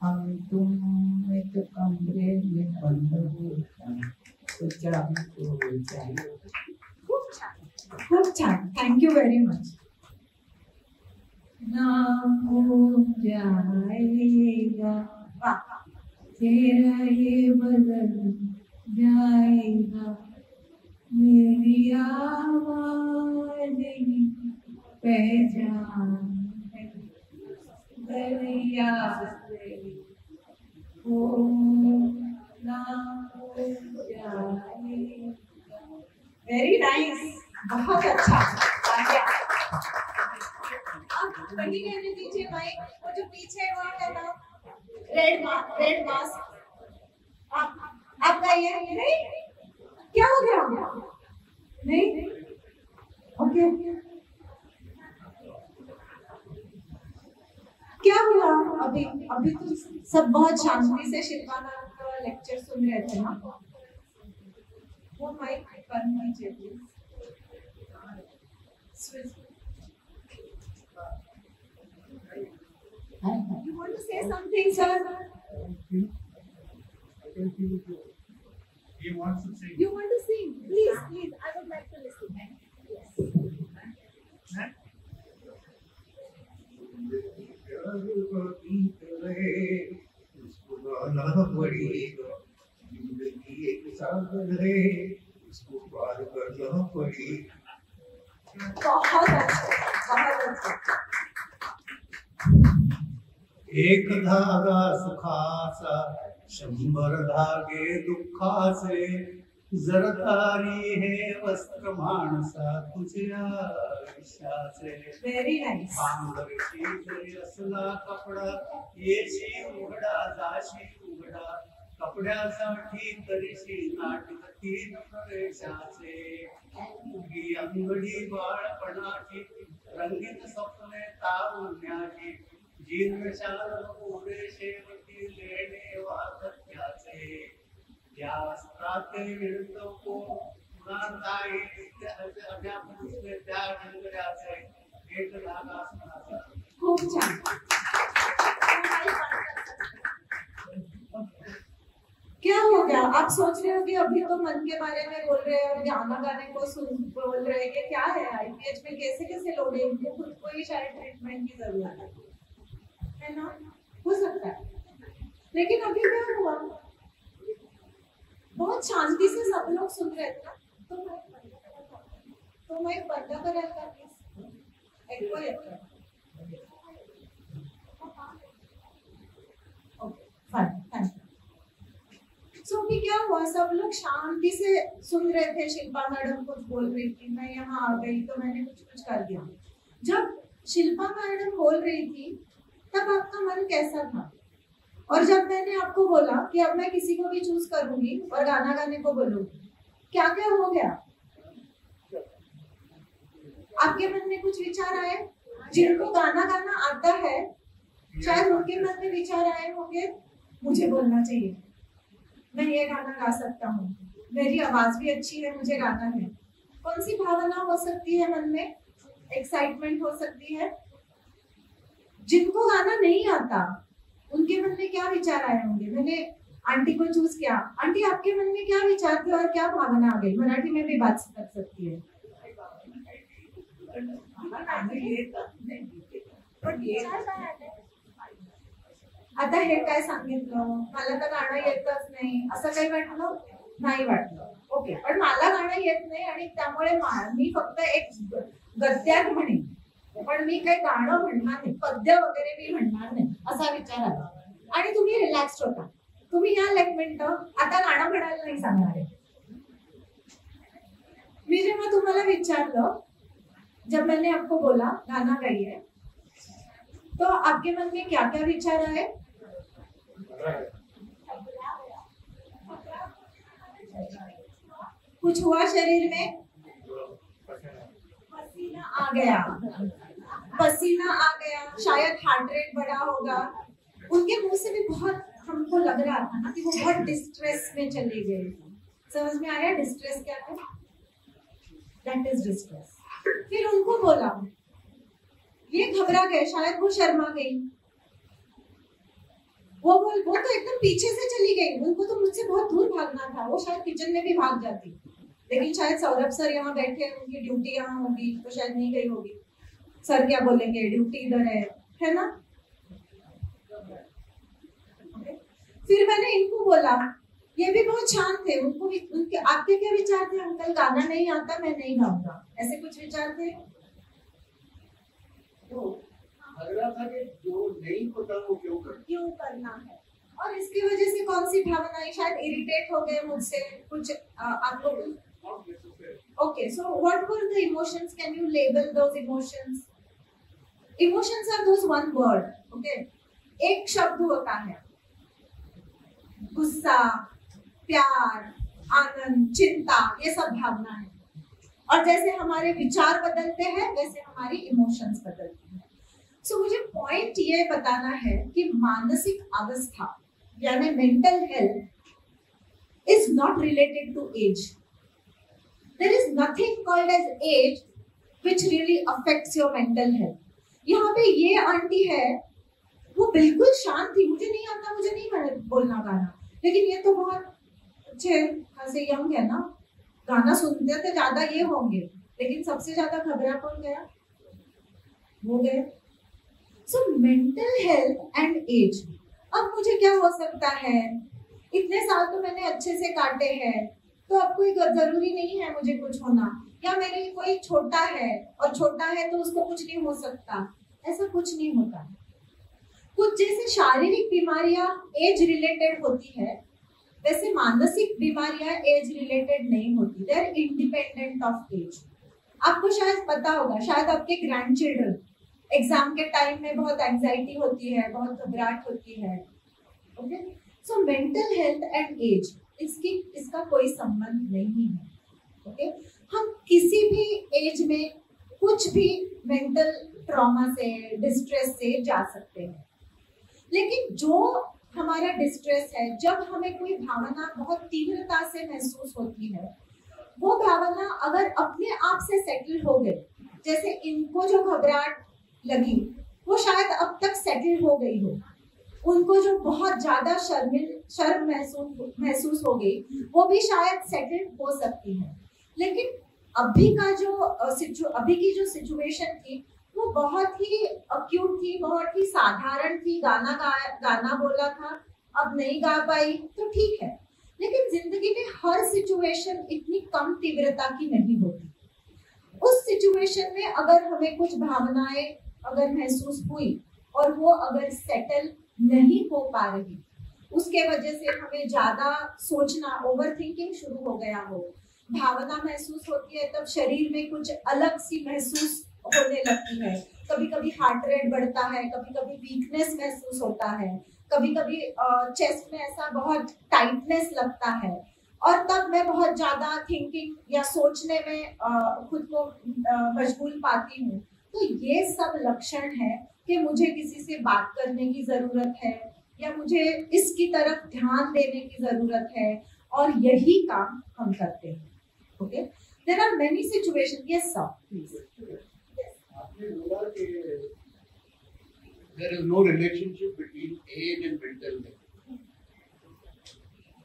हम तुम एक कमरे में बंद हो तो चाबी तो चाहिए। खूब छान, थैंक यू वेरी मच। ना हो जाएगा तेरा ये बदल जाएगा, मेरी आवाज ही पहचान दरिया हो ना हो जाएगा। वेरी नाइस, बहुत अच्छा। आप वही कहने दीजिए माइक, वो जो पीछे वहाँ है ना, रेड मास्क, आप गाइए। नहीं, क्या हो गया? नहीं, ओके, क्या हुआ? अभी तो सब बहुत शांति से शिल्पा मैम का लेक्चर सुन रहे थे ना। वो माइक बंद कीजिए please. You want to say something, sir? He wants to sing. You want to sing? Please, I would like to listen. Yes. उसको गाना पड़ेगा, जिंदगी एक सागर है, उसको पार करना पड़ेगा। बहुत अच्छा। एक धागा सुखाचा, 100 धागे दुःखाचे, जरदारी है वस्त्र माणसा तुझ्या आयुष्याचे। Very nice. पांघरशी जरी असला कपडा, येशी उघडा जाशी उघडा, कपड्यासाठी तरीशी नाटक 3 प्रवेशाचे। उगी अंगडी बाळपणाची, रंगीत स्वप्ने तारुण्याची, जीर्णशाल पुढे शेवटी लेणे वार्धक्याचे। या वस्त्राचे विरुद्ध को पुराणताई अध्यात्म उसने त्या डंगराचे एक धागा सुनाचा। खूब छान। क्या हो गया? आप सोच रहे हो कि अभी तो मन के बारे में बोल रहे हैं और गाना गाने को बोल रहे हैं कि क्या है IPH में कैसे लोग हैं, इनको खुद को ही शायद ट्रीटमेंट की जरूरत है ना? हो सकता है, लेकिन अभी क्या हुआ? बहुत शांति से सब लोग सुन रहे थे ना, तो मैं बंद कराल का प्लीज, ऐकू येतं. Okay fine, thank you. So अभी क्या हुआ, सब लोग शांति से सुन रहे थे. शिल्पा मैडम कुछ बोल रही थी, मैं यहाँ आ गई तो मैंने कुछ कुछ कर दिया. जब शिल्पा मैडम बोल रही थी तब आपका मन कैसा था? और जब मैंने आपको बोला कि अब मैं किसी को भी चूज करूंगी और गाना गाने को बोलूंगी, क्या क्या हो गया? आपके मन में कुछ विचार आए? जिनको गाना गाना आता है शायद उनके मन में विचार आए होंगे, मुझे बोलना चाहिए, मैं ये गाना गा सकता हूँ, मेरी आवाज भी अच्छी है, मुझे गाना है. कौन सी भावना हो सकती है मन में? एक्साइटमेंट हो सकती है. जिनको गाना नहीं आता उनके मन में क्या विचार आए होंगे? मैंने आंटी को चूज किया, आंटी आपके मन में क्या विचार थे और क्या भावना आ गई? मराठी में भी बात कर सकती है. आता हे काय सांगितलं, मला तर गाणं येतच नाही असं काही वाटलं नाही? वाटलं ओके, पण मला गाणं येत नाही आणि त्यामुळे मी फक्त एक गद्यात म्हणेन, पण मी काही गाणं म्हणणार नाही, पद्य वगैरे मी म्हणणार नाही असा विचार आला. आणि तुम्ही रिलॅक्स्ड होता. तुम्ही या एक मिनिट आता गाणं म्हणायला नाही सांगणार आहे. मी जेव्हा तुम्हाला विचारलं, जब मैंने आपको बोला गाना गाइए, तो आपके मन में क्या क्या विचार आए? कुछ हुआ शरीर में? पसीना आ गया, पसीना आ गया, शायद हार्ट रेट बढ़ा होगा. उनके मुंह से भी बहुत हमको लग रहा था ना कि वो बहुत डिस्ट्रेस में चले गए. समझ में आया डिस्ट्रेस क्या है? That is distress. फिर उनको बोला, ये घबरा गए, शायद वो शर्मा गई. वो तो एकदम पीछे से चली गई. उनको तो मुझसे बहुत दूर भागना था, वो शायद किचन में भी भाग जाती, लेकिन शायद सौरभ सर यहाँ बैठे हैं, उनकी ड्यूटी यहाँ होगी तो शायद नहीं गई होगी. सर क्या बोलेंगे, ड्यूटी इधर है ना? फिर मैंने इनको बोला, ये भी बहुत शांत थे, उनको भी उनके आपके क्या विचार थे? अंकल गाना नहीं आता, मैं नहीं गाऊंगा, ऐसे कुछ विचार थे? तो लग रहा था कि जो नहीं होता वो क्यों करना है. और इसकी वजह से कौन सी भावनाएं? शायद इरिटेट हो गए मुझसे कुछ. आपको okay, so what were the emotions? Can you label those emotions? Emotions are those one word. Okay, एक शब्द होता है गुस्सा, प्यार, आनंद, चिंता, ये सब भावना है. और जैसे हमारे विचार बदलते हैं वैसे हमारी इमोशंस बदलती हैं. सो मुझे पॉइंट ये बताना है कि मानसिक अवस्था यानी mental health is not related to age. There is nothing called age age which really affects your mental health. यहाँ पे ये आंटी है, वो बिल्कुल शांत थी, मुझे नहीं आता, मुझे नहीं बोलना गाना, लेकिन ये तो बहुत अच्छे खासे यंग है ना, गाना सुनते थे ज्यादा ये होंगे, लेकिन सबसे ज्यादा घबरा कौन गया? वो गए. So mental health and age. अब मुझे क्या हो सकता है? इतने साल तो मैंने अच्छे से काटे हैं, तो अब कोई जरूरी नहीं है मुझे कुछ होना, या मेरे कोई छोटा है और छोटा है तो उसको कुछ नहीं हो सकता. ऐसा कुछ नहीं होता. कुछ जैसे शारीरिक बीमारियां एज रिलेटेड होती है, वैसे मानसिक बीमारियां एज रिलेटेड नहीं होती. They are independent of age. आपको शायद पता होगा, शायद आपके ग्रैंड चिल्ड्रन एग्जाम के टाइम में बहुत एंजाइटी होती है, बहुत घबराहट होती है. Okay, so mental health and age इसका कोई संबंध नहीं है. ओके, हम किसी भी एज में कुछ भी मेंटल ट्रॉमा से, डिस्ट्रेस से जा सकते हैं. लेकिन जो हमारा डिस्ट्रेस है, जब हमें कोई भावना बहुत तीव्रता से महसूस होती है, वो भावना अगर अपने आप से सेटल हो गई, जैसे इनको जो घबराहट लगी वो शायद अब तक सेटल हो गई हो, उनको जो बहुत ज्यादा शर्म महसूस हो गई वो भी शायद सेटल हो सकती है. लेकिन अभी की जो सिचुएशन थी वो बहुत ही अक्यूट थी, बहुत ही साधारण थी. गाना बोला था, अब नहीं गा पाई तो ठीक है, लेकिन जिंदगी में हर सिचुएशन इतनी कम तीव्रता की नहीं होती. उस सिचुएशन में अगर हमें कुछ भावनाएं अगर महसूस हुई और वो अगर सेटल नहीं हो पा रही, उसके वजह से हमें ज्यादा सोचना, ओवर थिंकिंग शुरू हो गया हो, भावना महसूस होती है, तब शरीर में कुछ अलग सी महसूस होने लगती है। कभी कभी हार्ट रेट बढ़ता है, कभी कभी वीकनेस महसूस होता है, कभी कभी चेस्ट में ऐसा बहुत टाइटनेस लगता है, और तब मैं बहुत ज्यादा थिंकिंग या सोचने में खुद को मशगूल पाती हूँ। तो ये सब लक्षण है कि मुझे किसी से बात करने की जरूरत है या मुझे इसकी तरफ ध्यान देने की जरूरत है, और यही काम हम करते हैं। Okay, there are many situation. Yes sir, please. आपने बोला कि there is no relationship between age and mental health.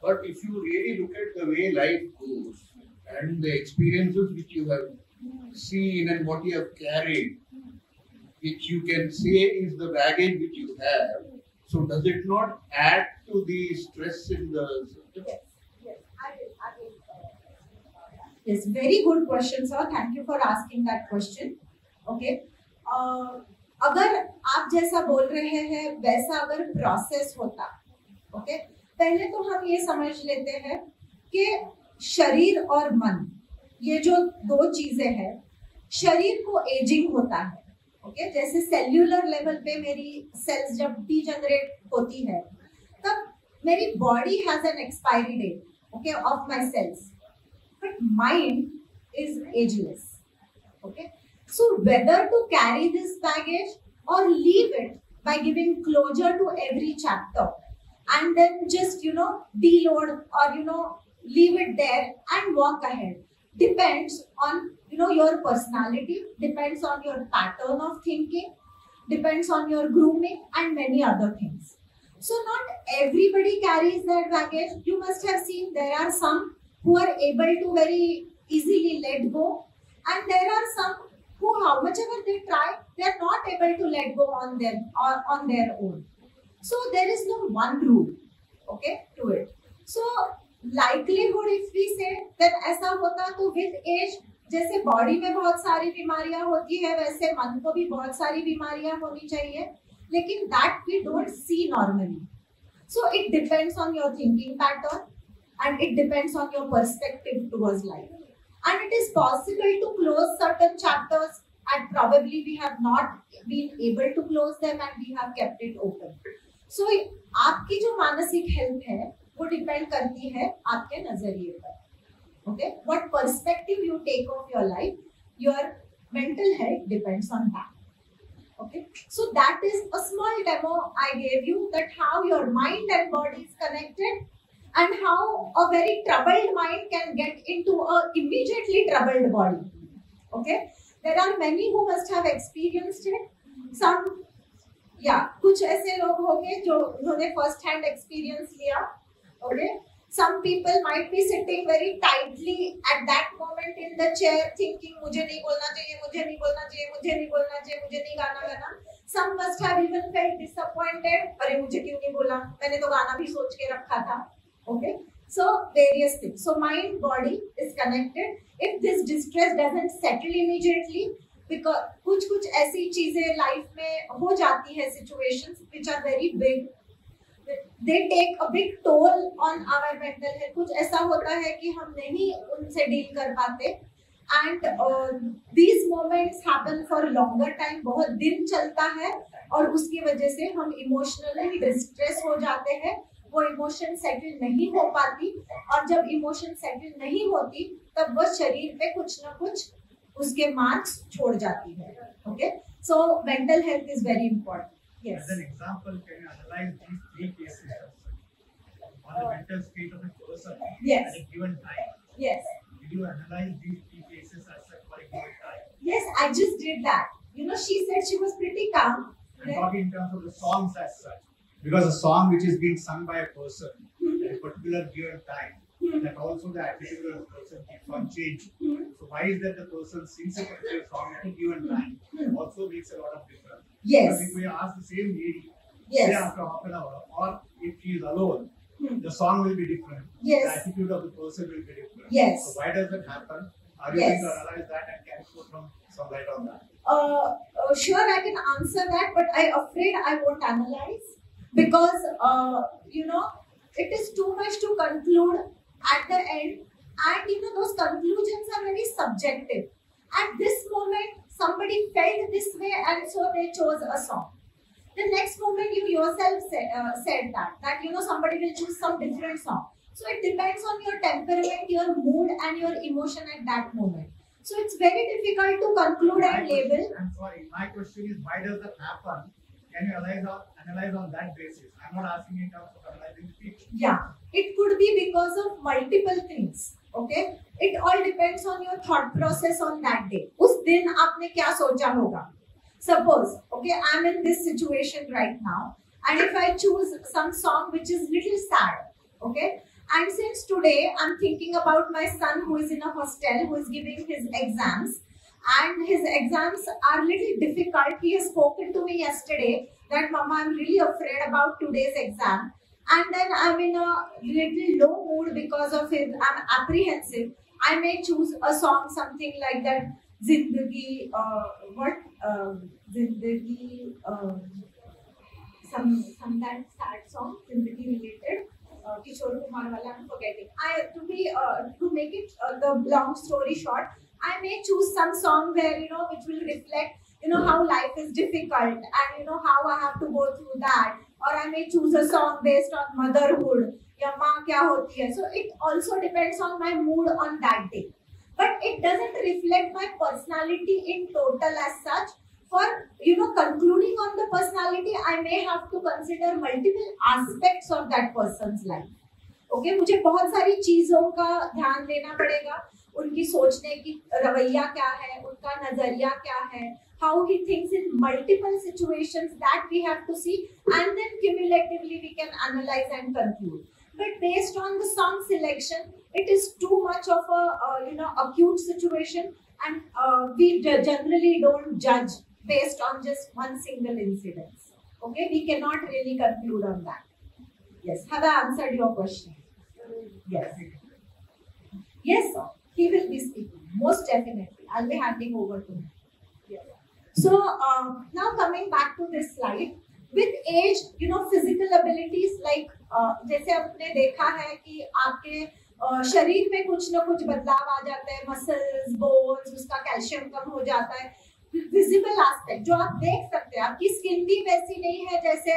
But if you really look at the way life goes and the experiences which you have seen and what you have carried, which you can say is the baggage which you have, so does it not add to the stress in the system? Yes, I will. Yes, very good question, sir. Thank you for asking that question. Okay. अगर आप जैसा बोल रहे हैं वैसा अगर process होता, okay, पहले तो हम ये समझ लेते हैं कि शरीर और मन, ये जो दो चीजें हैं, शरीर को एजिंग होता है। ओके, जैसे सेल्यूलर लेवल पे मेरी सेल्स जब डीजनरेट होती है, तब मेरी body has an expiry date, okay, of my cells, but mind is ageless. Okay, so whether to carry this baggage or leave it by giving closure to every chapter and then just deload or leave it there and walk ahead depends on your personality, depends on your pattern of thinking, depends on your grooming and many other things. So not everybody carries that baggage. You must have seen there are some who are able to very easily let go, and there are some who, how much ever they try, they are not able to let go on their own. So there is no one rule, okay, to it. So likelihood, if we say, then ऐसा होता तो with age, जैसे body में बहुत सारी बीमारियां होती है, वैसे मन को भी बहुत सारी बीमारियां होनी चाहिए, लेकिन that we don't see normally. So it depends on your thinking pattern and it depends on your perspective towards life. And it is possible to close certain chapters and probably we have not been able to close them and we have kept it open. So आपकी जो मानसिक health है वो depend करती है आपके नजरिए पर. Okay, what perspective you take of your life, your mental health depends on that. Okay, so that is a small demo I gave you, that how your mind and body is connected and how a very troubled mind can get into a immediately troubled body. Okay, there are many who must have experienced it. Some, कुछ ऐसे लोग होंगे जो उन्होंने first hand experience लिया. Okay, some people might be sitting very tightly at that moment in the chair thinking मुझे नहीं बोलना चाहिए, मुझे नहीं बोलना चाहिए, मुझे नहीं बोलना चाहिए, मुझे नहीं गाना गाना. Some must have even felt disappointed. अरे मुझे क्यों नहीं बोला, मैंने तो गाना भी सोच के रखा था. Okay, so various things. So mind body is connected. If this distress doesn't settle immediately, because कुछ ऐसी चीजें लाइफ में हो जाती है, situations which are very big, they take a big toll on our mental health. कुछ ऐसा होता है कि हम नहीं उनसे डील कर पाते, and these moments happen for longer time, बहुत दिन चलता है, और उसकी वजह से हम इमोशनली डिस्ट्रेस हो जाते हैं. वो इमोशन सेटल नहीं हो पाती, और जब इमोशन सेटल नहीं होती तब वो शरीर पे कुछ ना कुछ उसके मार्क्स छोड़ जाती है. Okay, so mental health is very important. Yes. As an example, can you analyze these three cases on the mental state of a person Yes. at a given time? Yes. Did you analyze these three cases as such for a given time? Yes, I just did that. She said she was pretty calm. I'm talking in terms of the songs as such. Because a song which is being sung by a person at a particular given time, that also the attitude of the person keeps on changing. So why is that the person sings a particular song at a given time also makes a lot of difference. Yes. But if we ask the same lady, Yes. say after half an hour, or if she is alone, the song will be different. Yes. The attitude of the person will be different. Yes. So why does that happen? Are you Yes. going to analyze that and carry forth some light on that? Sure, I can answer that, but I'm afraid I won't analyze because it is too much to conclude at the end, and those conclusions are very subjective. At this moment, somebody felt this way, and so they chose a song. The next moment, you yourself said that somebody will choose some different song. So it depends on your temperament, your mood, and your emotion at that moment. So it's very difficult to conclude and label. I'm sorry, my question is, why does that happen? Can you analyze on that basis? I'm not asking in terms of analyzing speech. Yeah, it could be because of multiple things. Okay, it all depends on your thought process on that day. उस दिन आपने क्या सोचा होगा? Suppose, okay, I'm in this situation right now, and if I choose some song which is little sad, okay, and since today I'm thinking about my son who is in a hostel, who is giving his exams, and his exams are little difficult. He has spoken to me yesterday that Mama, I'm really afraid about today's exam, and then I'm in a little low mood because of it. I'm apprehensive. I may choose a song something like that. Zindagi, Zindagi, some that sad song, Zindagi related. Kishore Kumar wala, I'm forgetting. To make it the long story short, I may choose some song where which will reflect how life is difficult and how I have to go through that. Or I may choose a song based on motherhood. Ya maa kya hoti hai. So it also depends on my mood on that day. But it doesn't reflect my personality in total as such. For concluding on the personality, I may have to consider multiple aspects of that person's life. Okay, मुझे बहुत सारी चीजों का ध्यान देना पड़ेगा. उनकी सोचने की रवैया क्या है, उनका नजरिया क्या है, how he thinks in multiple situations that we have to see, and then cumulatively we can analyze and conclude. But based on the song selection, it is too much of a acute situation, and we generally don't judge based on just one single incident. Okay, we cannot really conclude on that. Yes, have I answered your question? Yes. Yes, sir. He will be speaking, most definitely. I'll be handing over to him. Yes. So, now coming back to this slide, with age, physical abilities like, जैसे आपने देखा है कि आपके शरीर में कुछ ना कुछ बदलाव आ जाता है, मसल्स, बोन्स, उसका कैल्शियम कम हो जाता है. विजिबल एस्पेक्ट जो आप देख सकते हैं, आपकी स्किन भी वैसी नहीं है जैसे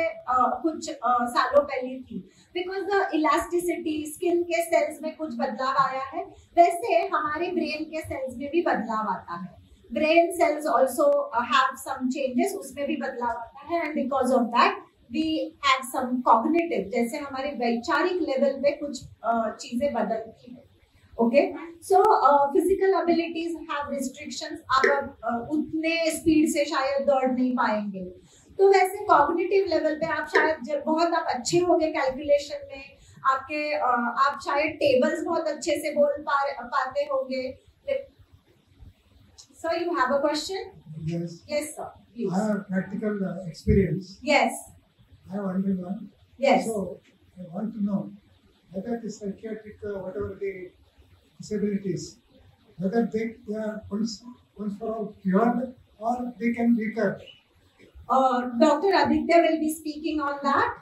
कुछ सालों पहले थी, बिकॉज द इलास्टिसिटी, स्किन के सेल्स में कुछ बदलाव आया है. वैसे हमारे ब्रेन के सेल्स में भी बदलाव आता है. Brain cells also have some changes, उसमें भी बदलाव आता है, and because of that we have some cognitive, जैसे हमारे वैचारिक लेवल पे कुछ चीजें बदलती है. Okay, so physical abilities have restrictions. आप उतने स्पीड से शायद दौड़ नहीं पाएंगे. तो वैसे कॉग्निटिव लेवल पे आप शायद जब बहुत आप अच्छे होंगे कैलकुलेशन में, आप शायद टेबल्स बहुत अच्छे से बोल पाते होंगे. Sir, you have a question? Yes. Yes, sir. Please. I have practical experience. Yes. I have only one. Yes. So I want to know whether the psychiatric, whatever the disabilities, whether they are once for all cured or they can recur. Dr. Aditya will be speaking on that.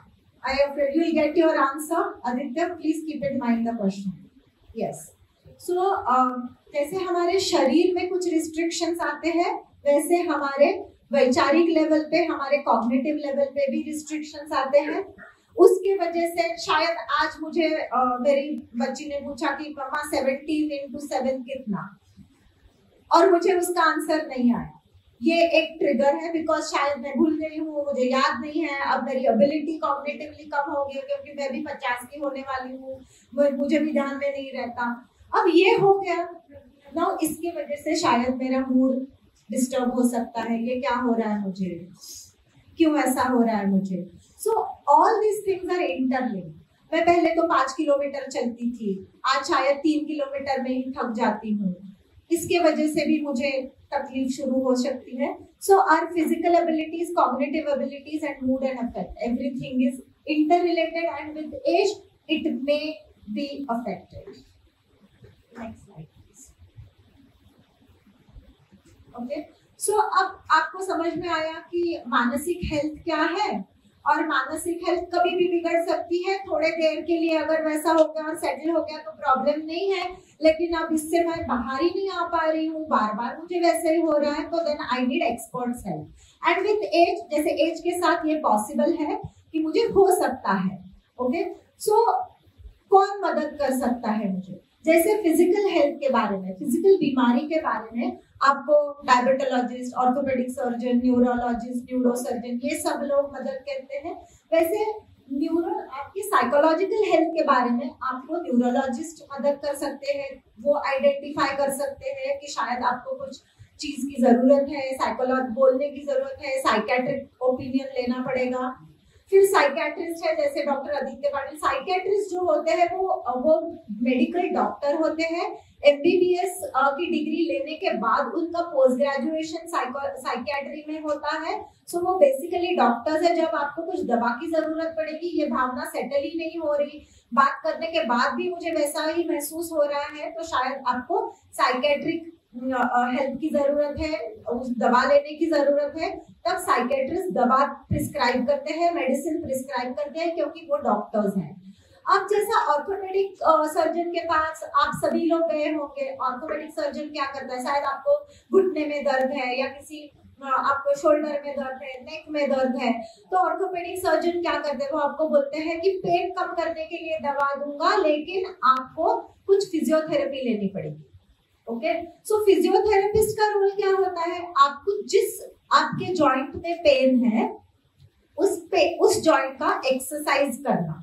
I am afraid you will get your answer. Aditya, please keep in mind the question. Yes. So, जैसे हमारे शरीर में कुछ restrictions आते हैं, वैसे हमारे वैचारिक लेवल पे, हमारे कॉग्निटिव लेवल पे भी restrictions आते हैं. उसके वजह से शायद आज मुझे मेरी बच्ची ने पूछा कि मम्मा 17 into 7 कितना, और मुझे उसका आंसर नहीं आया. ये एक ट्रिगर है, बिकॉज शायद मैं भूल गई हूँ, मुझे याद नहीं है. अब मेरी एबिलिटी कॉग्निटिवली कम हो गई क्योंकि मैं भी 50 की होने वाली हूँ, मुझे भी ध्यान में नहीं रहता. अब ये हो गया ना, इसकी वजह से शायद मेरा मूड डिस्टर्ब हो सकता है. ये क्या हो रहा है मुझे, क्यों ऐसा हो रहा है मुझे. So all these things are interlinked. मैं पहले तो 5 किलोमीटर चलती थी, आज शायद 3 किलोमीटर में ही थक जाती हूँ. इसके वजह से भी मुझे तकलीफ शुरू हो सकती है. So our physical abilities, cognitive abilities and mood and affect, everything is interrelated, and with age it may be affected. Next slide, please. Okay, so अब आपको समझ में आया कि मानसिक हेल्थ क्या है, और मानसिक हेल्थ कभी भी बिगड़ सकती है। थोड़े देर के लिए अगर वैसा हो गया और सेटल हो गया तो प्रॉब्लम नहीं है, लेकिन अब इससे मैं बाहर ही नहीं आ पा रही हूँ, बार बार मुझे वैसे ही हो रहा है, तो then I need experts help. And with age, जैसे एज के साथ ये पॉसिबल है कि मुझे हो सकता है। ओके, सो कौन मदद कर सकता है मुझे? जैसे फिजिकल हेल्थ के बारे में, फिजिकल बीमारी के बारे में आपको diabetologist, orthopaedic surgeon, neurologist, neurosurgeon, ये सब लोग मदद करते हैं। वैसे आपकी साइकोलॉजिकल हेल्थ के बारे में आपको न्यूरोलॉजिस्ट मदद कर सकते हैं। वो आइडेंटिफाई कर सकते हैं कि शायद आपको कुछ चीज की जरूरत है, साइकोलॉजी बोलने की जरूरत है, साइकेट्रिक ओपिनियन लेना पड़ेगा। फिर साइकेट्रिस्ट है जैसे डॉक्टर आदित्य पाटिल। साइकेट्रिस्ट जो होते हैं वो मेडिकल डॉक्टर होते हैं। एमबीबीएस की डिग्री लेने के बाद उनका पोस्ट ग्रेजुएशन साइकेट्री में होता है। सो वो बेसिकली डॉक्टर्स है। जब आपको कुछ दवा की जरूरत पड़ेगी, ये भावना सेटल ही नहीं हो रही, बात करने के बाद भी मुझे वैसा ही महसूस हो रहा है, तो शायद आपको साइकेट्रिक हेल्प की जरूरत है, उस दवा लेने की जरूरत है। तब साइकेट्रिस्ट दवा प्रिस्क्राइब करते हैं, मेडिसिन प्रिस्क्राइब करते हैं, क्योंकि वो डॉक्टर्स हैं। अब जैसा ऑर्थोपेडिक सर्जन के पास आप सभी लोग गए होंगे। ऑर्थोपेडिक सर्जन क्या करता है? शायद आपको घुटने में दर्द है या किसी आपको शोल्डर में दर्द है, नेक में दर्द है, तो ऑर्थोपेडिक सर्जन क्या करते हैं? वो आपको बोलते हैं कि पेन कम करने के लिए दवा दूंगा, लेकिन आपको कुछ फिजियोथेरेपी लेनी पड़ेगी। ओके, सो फिजियोथेरेपिस्ट का रोल क्या होता है? आपको जिस आपके जॉइंट में पेन है उस जॉइंट का एक्सरसाइज करना।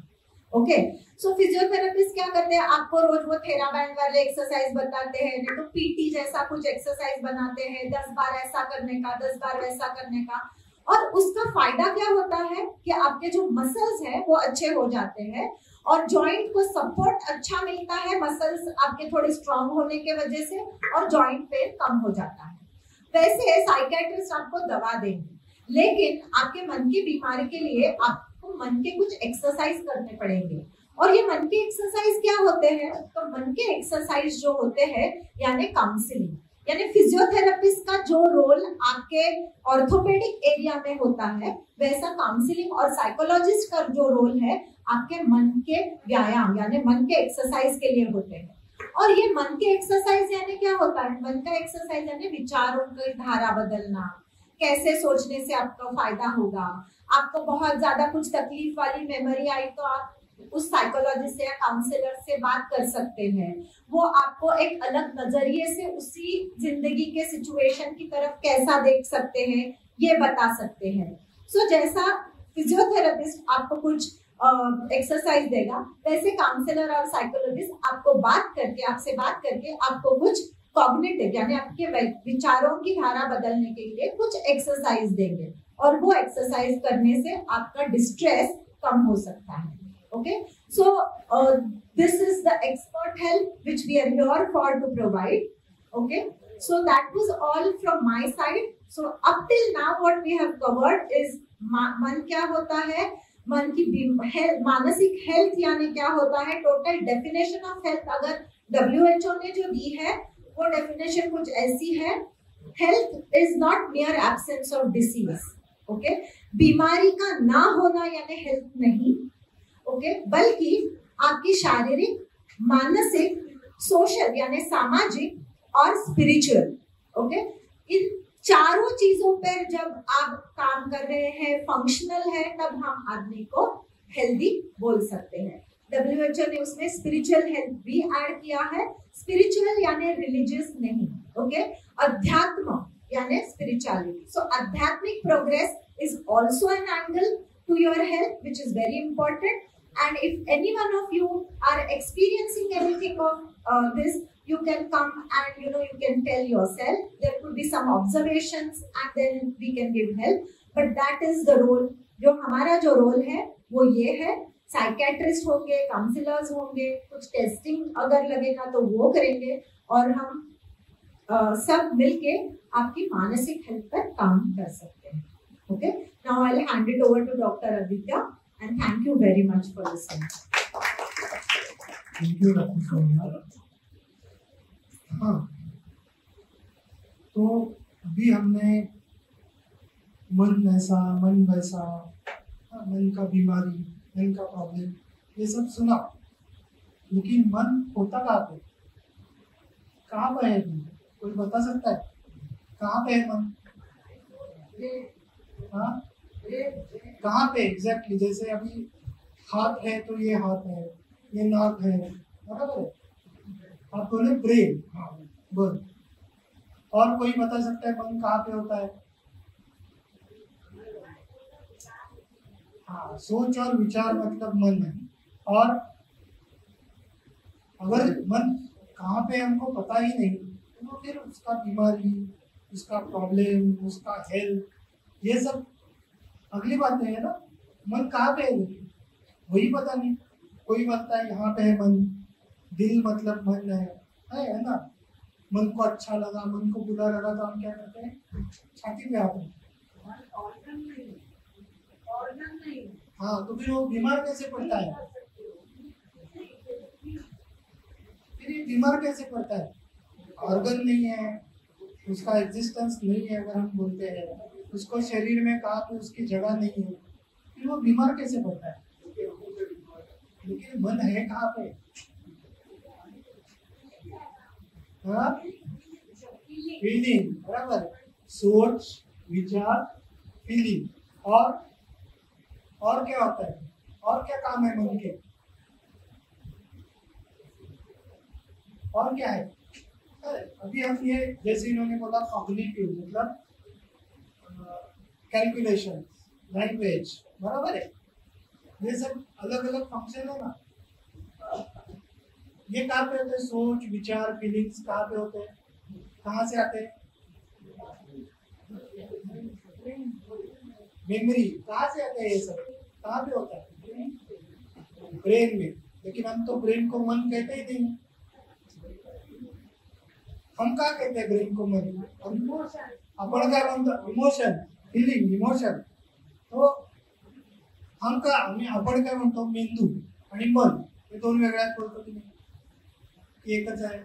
ओके, सो फिजियोथेरेपिस्ट क्या करते हैं? आपको रोज वो थेराबैंड वाले एक्सरसाइज बताते हैं, नहीं तो पीटी जैसा कुछ एक्सरसाइज बनाते हैं, 10 बार ऐसा करने का, 10 बार वैसा करने का। और उसका फायदा क्या होता है कि आपके जो मसल्स हैं वो अच्छे हो जाते हैं और जॉइंट को सपोर्ट अच्छा मिलता है, मसल्स आपके थोड़े स्ट्रांग होने के वजह से, और जॉइंट पेन कम हो जाता है। वैसे साइकेट्रिस्ट आपको दवा देंगे, लेकिन आपके मन की बीमारी के लिए आपको मन के कुछ एक्सरसाइज करने पड़ेंगे। और ये मन के एक्सरसाइज क्या होते हैं? तो मन के एक्सरसाइज जो होते हैं यानी काउंसलिंग, यानी फिजियोथेरेपिस्ट का जो रोल आपके ऑर्थोपेडिक एरिया में होता है, वैसा काउंसलिंग और साइकोलॉजिस्ट का जो रोल है आपके मन के व्यायाम यानी मन के एक्सरसाइज के लिए होते हैं। और ये मन के एक्सरसाइज यानी क्या होता है? मन का एक्सरसाइज यानी विचारों की धारा बदलना, कैसे सोचने से आपका फायदा होगा। आपको बहुत ज्यादा कुछ तकलीफ वाली मेमोरी आई तो आप उस साइकोलॉजिस्ट से या काउंसलर से बात कर सकते हैं। वो आपको एक अलग नजरिए से उसी जिंदगी के सिचुएशन की तरफ कैसा देख सकते हैं ये बता सकते हैं। सो जैसा फिजियोथेरेपिस्ट आपको कुछ एक्सरसाइज देगा, वैसे काउंसलर और साइकोलॉजिस्ट आपको आपसे बात करके आपको कुछ कॉग्निटिव यानी आपके विचारों की धारा बदलने के लिए कुछ एक्सरसाइज देंगे, और वो एक्सरसाइज करने से आपका डिस्ट्रेस कम हो सकता है। Okay, so this is the expert help which we are here for to provide. Okay, so that was all from my side. So up till now what we have covered is मन क्या होता है, मन की मानसिक health यानी क्या होता है। टोटल डेफिनेशन ऑफ हेल्थ अगर WHO ने जो दी है वो डेफिनेशन कुछ ऐसी है, health is not मियर absence of disease. Okay, बीमारी का ना होना यानी हेल्थ नहीं, ओके, बल्कि आपकी शारीरिक, मानसिक, सोशल यानी सामाजिक और स्पिरिचुअल, ओके, इन चारों चीजों पर जब आप काम कर रहे हैं, फंक्शनल है, तब हम आदमी को हेल्दी बोल सकते हैं। WHO ने उसमें स्पिरिचुअल हेल्थ भी ऐड किया है। स्पिरिचुअल यानी रिलीजियस नहीं, ओके, अध्यात्म यानी स्पिरिचुअलिटी। सो आध्यात्मिक progress is also an angle to your health, which is very important. And if any one of you are experiencing anything of this, you can come and you can tell yourself. There could be some observations and then we can give help. But that is the role. जो हमारा जो role है वो ये है, psychiatrist होंगे, counsellors होंगे, कुछ टेस्टिंग अगर लगेगा तो वो करेंगे, और हम सब मिलके आपकी मानसिक हेल्थ पर काम कर सकते हैं। Okay, now I'll hand it over to Dr. Aditya, and thank you very much for listening. Thank you, Dr. Sonia. हाँ, तो अभी हमने मन ऐसा मन वैसा, मन का बीमारी, मन का प्रॉब्लम, ये सब सुना, लेकिन मन होता कहाँ पे? कहाँ पे है मन? कोई बता सकता है कहाँ पे है मन? हाँ, कहाँ पे एग्जैक्टली? जैसे अभी हाथ है तो ये हाथ है, ये नाक है, बराबर है? आप बोले ब्रेन, हाँ बोल। और कोई बता सकता है मन कहाँ पे होता है? हाँ, सोच और विचार मतलब मन है। और अगर मन कहाँ पे हमको पता ही नहीं, तो फिर उसका बीमारी, उसका प्रॉब्लम, उसका हेल्थ, ये सब अगली बातें है ना। मन कहाँ पे है लेकिन वही पता नहीं। कोई बोलता है यहाँ पे है मन, दिल मतलब मन है ना। मन को अच्छा लगा, मन को बुरा लगा तो हम क्या करते हैं? छाती पे आते हैं। हाँ, तो फिर वो बीमार कैसे पड़ता है? फिर ये बीमार कैसे पड़ता है? ऑर्गन नहीं है, उसका एग्जिस्टेंस नहीं है अगर हम बोलते हैं, उसको शरीर में कहाँ पे उसकी जगह नहीं है, फिर वो बीमार कैसे पड़ता है? लेकिन मन है कहाँ पे? हाँ, फीलिंग, बराबर। सोच, विचार, फीलिंग। और क्या होता है? और क्या काम है मन के? और क्या है? अभी हम ये जैसे इन्होंने बोला कॉग्निटिव मतलब कैलकुलेशन, लैंग्वेज, बराबर है। ये सब अलग अलग फंक्शन है ना। ये कहाँ पे होते हैं? सोच, विचार, फीलिंग्स कहाँ पे होते हैं? कहाँ से आते हैं? मेमोरी कहाँ से आते हैं? ये सब कहाँ पे होता है? ब्रेन में। लेकिन हम तो ब्रेन को मन कहते ही नहीं। हम कहाँ कहते हैं ब्रेन को मन? अपन क्या म्हणतो? Emotion, feeling, emotion. तो हम का आपण काय म्हणतो? मेंदू आणि मन, हे दोन वेगळे आहेत बोलतो की नाही? एकच आहे।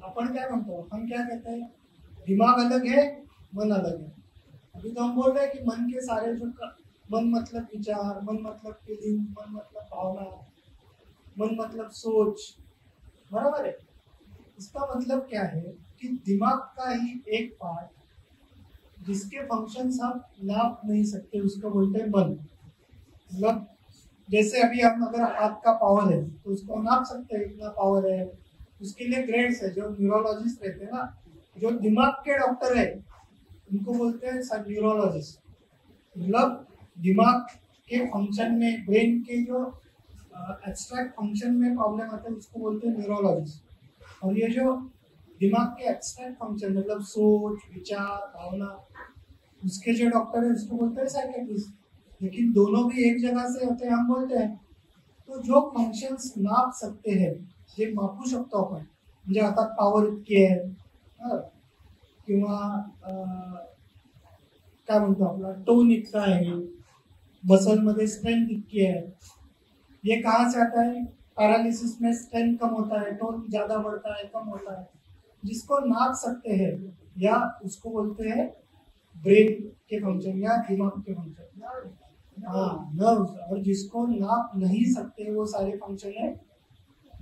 अपन क्या म्हणतो? हम क्या कहते हैं? दिमाग अलग है, मन अलग है। अभी तो हम बोल रहे हैं कि मन के सारे जो मन मतलब विचार, मन मतलब फीलिंग, मन मतलब भावना, मन मतलब सोच, बराबर है। इसका मतलब क्या है कि दिमाग का ही एक पार्ट जिसके फंक्शंस हम नाप नहीं सकते, उसको बोलते हैं मन। मतलब जैसे अभी हम अगर हाथ का पावर है तो उसको नाप सकते हैं, इतना पावर है। उसके लिए ग्रेड्स है। जो न्यूरोलॉजिस्ट रहते हैं ना, जो दिमाग के डॉक्टर है, उनको बोलते हैं न्यूरोलॉजिस्ट। मतलब दिमाग के फंक्शन में, ब्रेन के जो एब्स्ट्रैक्ट फंक्शन में प्रॉब्लम आते हैं उसको बोलते हैं न्यूरोलॉजिस्ट। और ये जो दिमाग के एब्स्ट्रैक्ट फंक्शन मतलब सोच, विचार, भावना, उसके जो डॉक्टर है उसको बोलते हैं साइकियाट्रिस्ट। लेकिन दोनों भी एक जगह से होते हैं, हम बोलते हैं। तो जो फंक्शन्स नाप सकते हैं, जे मापू शकतो आपण, म्हणजे आता पॉवर इतकी आहे किंवा काय म्हणतो आपला टोन इतना है, मसल मध्ये स्ट्रेंथ इतकी है। ये कहाँ से आता है? पैरालिसिस में स्ट्रेंथ कम होता है, टोन ज्यादा बढ़ता है, कम होता है। जिसको नाप सकते हैं या उसको बोलते हैं ब्रेन के फंक्शन या दिमाग के फंक्शन, हाँ नर्व्स। और जिसको नाप नहीं सकते वो सारे फंक्शन है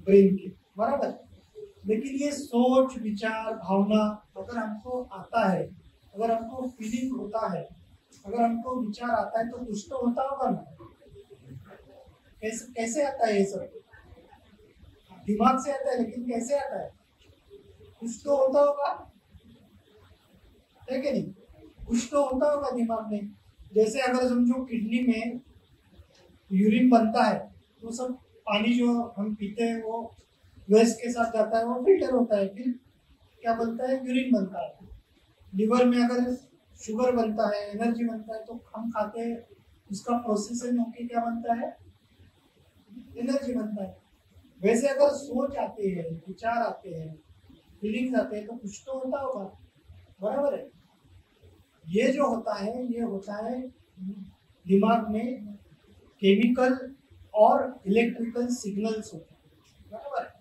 ब्रेन के, बराबर। लेकिन ये सोच, विचार, भावना अगर हमको आता है, अगर हमको फीलिंग होता है, अगर हमको विचार आता है, तो कुछ तो होता होगा ना। कैसे आता है ये सब? दिमाग से आता है, लेकिन कैसे आता है? कुछ तो होता होगा, है कि नहीं? कुछ तो होता होगा दिमाग में। जैसे अगर समझो किडनी में यूरिन बनता है, तो सब पानी जो हम पीते हैं वो वेस्ट के साथ जाता है, वो फिल्टर होता है, फिर क्या बनता है? यूरिन बनता है। लिवर में अगर शुगर बनता है, एनर्जी बनता है, तो हम खाते हैं, उसका प्रोसेसिंग होकर क्या बनता है? एनर्जी बनता है। वैसे अगर सोच आती है, विचार आते हैं, फीलिंग्स आते हैं, तो कुछ तो होता होगा, बराबर है। ये जो होता है, ये होता है दिमाग में केमिकल और इलेक्ट्रिकल सिग्नल्स होते हैं, बराबर है।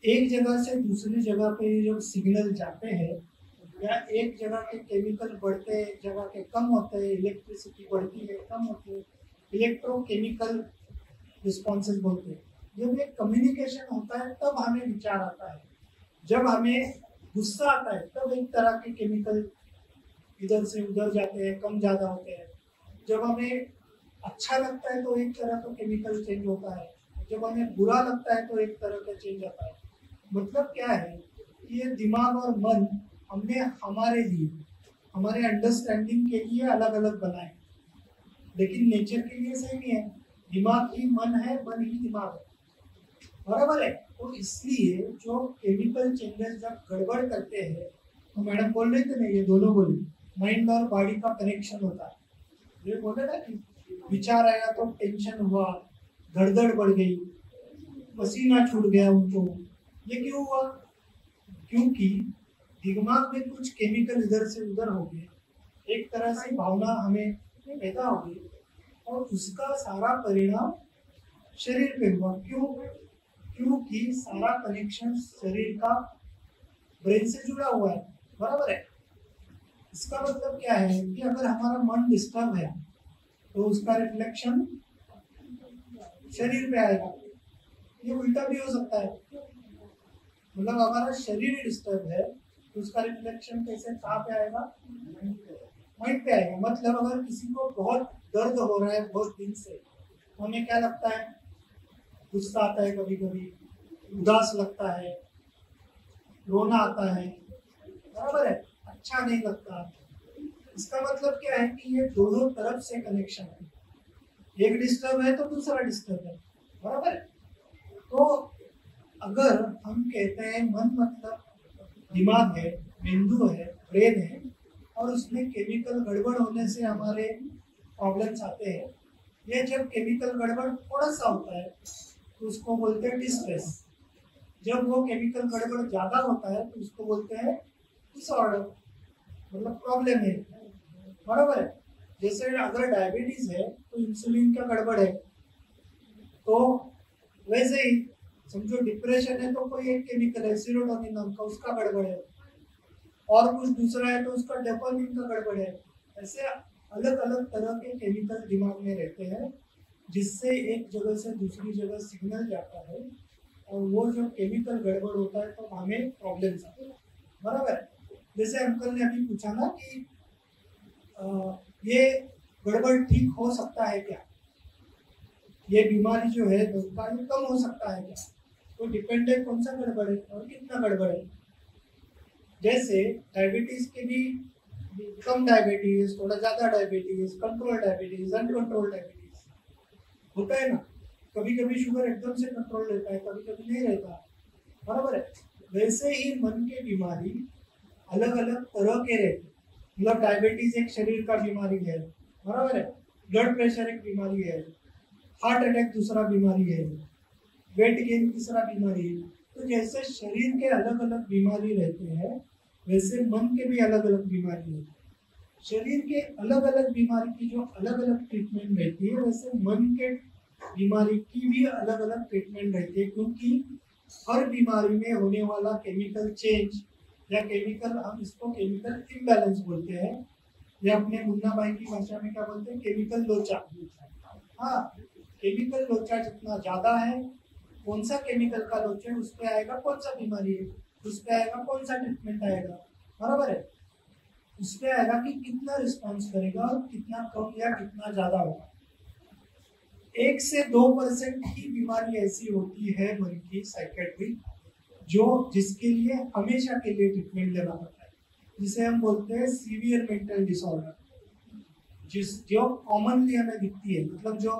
एक जगह से दूसरी जगह पे जब सिग्नल जाते हैं या एक जगह के केमिकल बढ़ते हैं, एक जगह के कम होते हैं, इलेक्ट्रिसिटी बढ़ती है, कम होती है, इलेक्ट्रोकेमिकल रिस्पॉन्सेस बोलते हैं। जब एक कम्युनिकेशन होता है तब हमें विचार आता है, जब हमें गुस्सा आता है तब एक तरह के केमिकल इधर से उधर जाते हैं, कम ज़्यादा होते हैं। जब हमें अच्छा लगता है तो एक तरह का केमिकल चेंज होता है, जब हमें बुरा लगता है तो एक तरह का चेंज आता है। मतलब क्या है कि ये दिमाग और मन हमने हमारे लिए, हमारे अंडरस्टैंडिंग के लिए अलग अलग बनाए, लेकिन नेचर के लिए सेम ही है। दिमाग ही मन है, मन ही दिमाग है, बराबर है। तो इसलिए जो केमिकल चेंजेस जब गड़बड़ करते हैं, तो मैडम बोल रहे थे ना, ये दोनों बोले माइंड और बॉडी का कनेक्शन होता है। ये बोले ना कि विचार आया तो टेंशन हुआ, धड़धड़ बढ़ गई, पसीना छूट गया उनको। ये क्यों हुआ? क्योंकि दिमाग में कुछ केमिकल इधर से उधर हो गए, एक तरह से भावना हमें पैदा हो गई और उसका सारा परिणाम शरीर पे हुआ। क्यों? क्योंकि सारा कनेक्शन शरीर का ब्रेन से जुड़ा हुआ है, बराबर है। इसका मतलब क्या है कि अगर हमारा मन डिस्टर्ब है तो उसका रिफ्लेक्शन शरीर पे आएगा। ये उल्टा भी हो सकता है, मतलब हमारा शरीर डिस्टर्ब है तो उसका रिफ्लेक्शन कैसे कहाँ पे आएगा? माइंड पे आएगा। मतलब अगर किसी को बहुत दर्द हो रहा है बहुत दिन से, तो हमें क्या लगता है? गुस्सा आता है, कभी कभी उदास लगता है, रोना आता है, बराबर है, अच्छा नहीं लगता। इसका मतलब क्या है कि ये दोनों तरफ से कनेक्शन है, एक डिस्टर्ब है तो दूसरा डिस्टर्ब है, बराबर है। तो अगर हम कहते हैं मन मतलब दिमाग है, बिंदु है, ब्रेन है, और उसमें केमिकल गड़बड़ होने से हमारे प्रॉब्लम्स आते हैं। ये जब केमिकल गड़बड़ थोड़ा सा होता है तो उसको बोलते हैं डिस्ट्रेस। जब वो केमिकल गड़बड़ ज़्यादा होता है तो उसको बोलते हैं डिसऑर्डर, मतलब प्रॉब्लम है, बराबर है। जैसे अगर डायबिटीज है तो इंसुलिन का गड़बड़ है, तो वैसे ही समझो डिप्रेशन है तो कोई एक केमिकल है सेरोटोनिन नाम का, उसका गड़बड़ है, और कुछ दूसरा है तो उसका डोपामिन का गड़बड़ है। ऐसे अलग अलग तरह के केमिकल दिमाग में रहते हैं जिससे एक जगह से दूसरी जगह सिग्नल जाता है, और वो जो केमिकल गड़बड़ होता है तो हमें प्रॉब्लम्स आते हैं, बराबर है। जैसे अंकल ने अभी पूछा ना कि ये गड़बड़ ठीक हो सकता है क्या, ये बीमारी जो है उसका कम हो सकता है क्या? तो डिपेंडेंट कौन सा गड़बड़ है और कितना गड़बड़ है। जैसे डायबिटीज के भी कम डायबिटीज, थोड़ा ज्यादा diabetes, control diabetes, uncontrol diabetes होता है ना। कभी कभी शुगर एकदम से कंट्रोल रहता है, कभी कभी नहीं रहता, बराबर है। वैसे ही मन के बीमारी अलग अलग तरह के रहते, मतलब डायबिटीज एक शरीर का बीमारी है, बराबर है, ब्लड प्रेशर एक बीमारी है, हार्ट अटैक दूसरा बीमारी है, वेट गेन तीसरा बीमारी है। तो जैसे शरीर के अलग अलग बीमारी रहते हैं वैसे मन के भी अलग अलग बीमारी है। शरीर के अलग अलग बीमारी की जो अलग अलग ट्रीटमेंट रहती है, वैसे मन के बीमारी की भी अलग अलग ट्रीटमेंट रहती है, क्योंकि हर बीमारी में होने वाला केमिकल चेंज या केमिकल, हम इसको केमिकल इम्बैलेंस बोलते हैं, या अपने मुन्ना भाई की भाषा में क्या बोलते हैं, केमिकल लोचा। हाँ, केमिकल लोचा जितना ज्यादा है, कौन सा केमिकल का लोचा है उस पर आएगा कौन सा बीमारी है, उस पर आएगा कौन सा ट्रीटमेंट आएगा, बराबर है। उस पर आएगा कि कितना रिस्पॉन्स करेगा और कितना कम या कितना ज्यादा होगा। 1 से 2% ही बीमारी ऐसी होती है मन की साइकेट्रिक, जो जिसके लिए हमेशा के लिए ट्रीटमेंट लेना पड़ता है, जिसे हम बोलते हैं सीवियर मेंटल डिसऑर्डर, जो कॉमनली हमें दिखती है, मतलब जो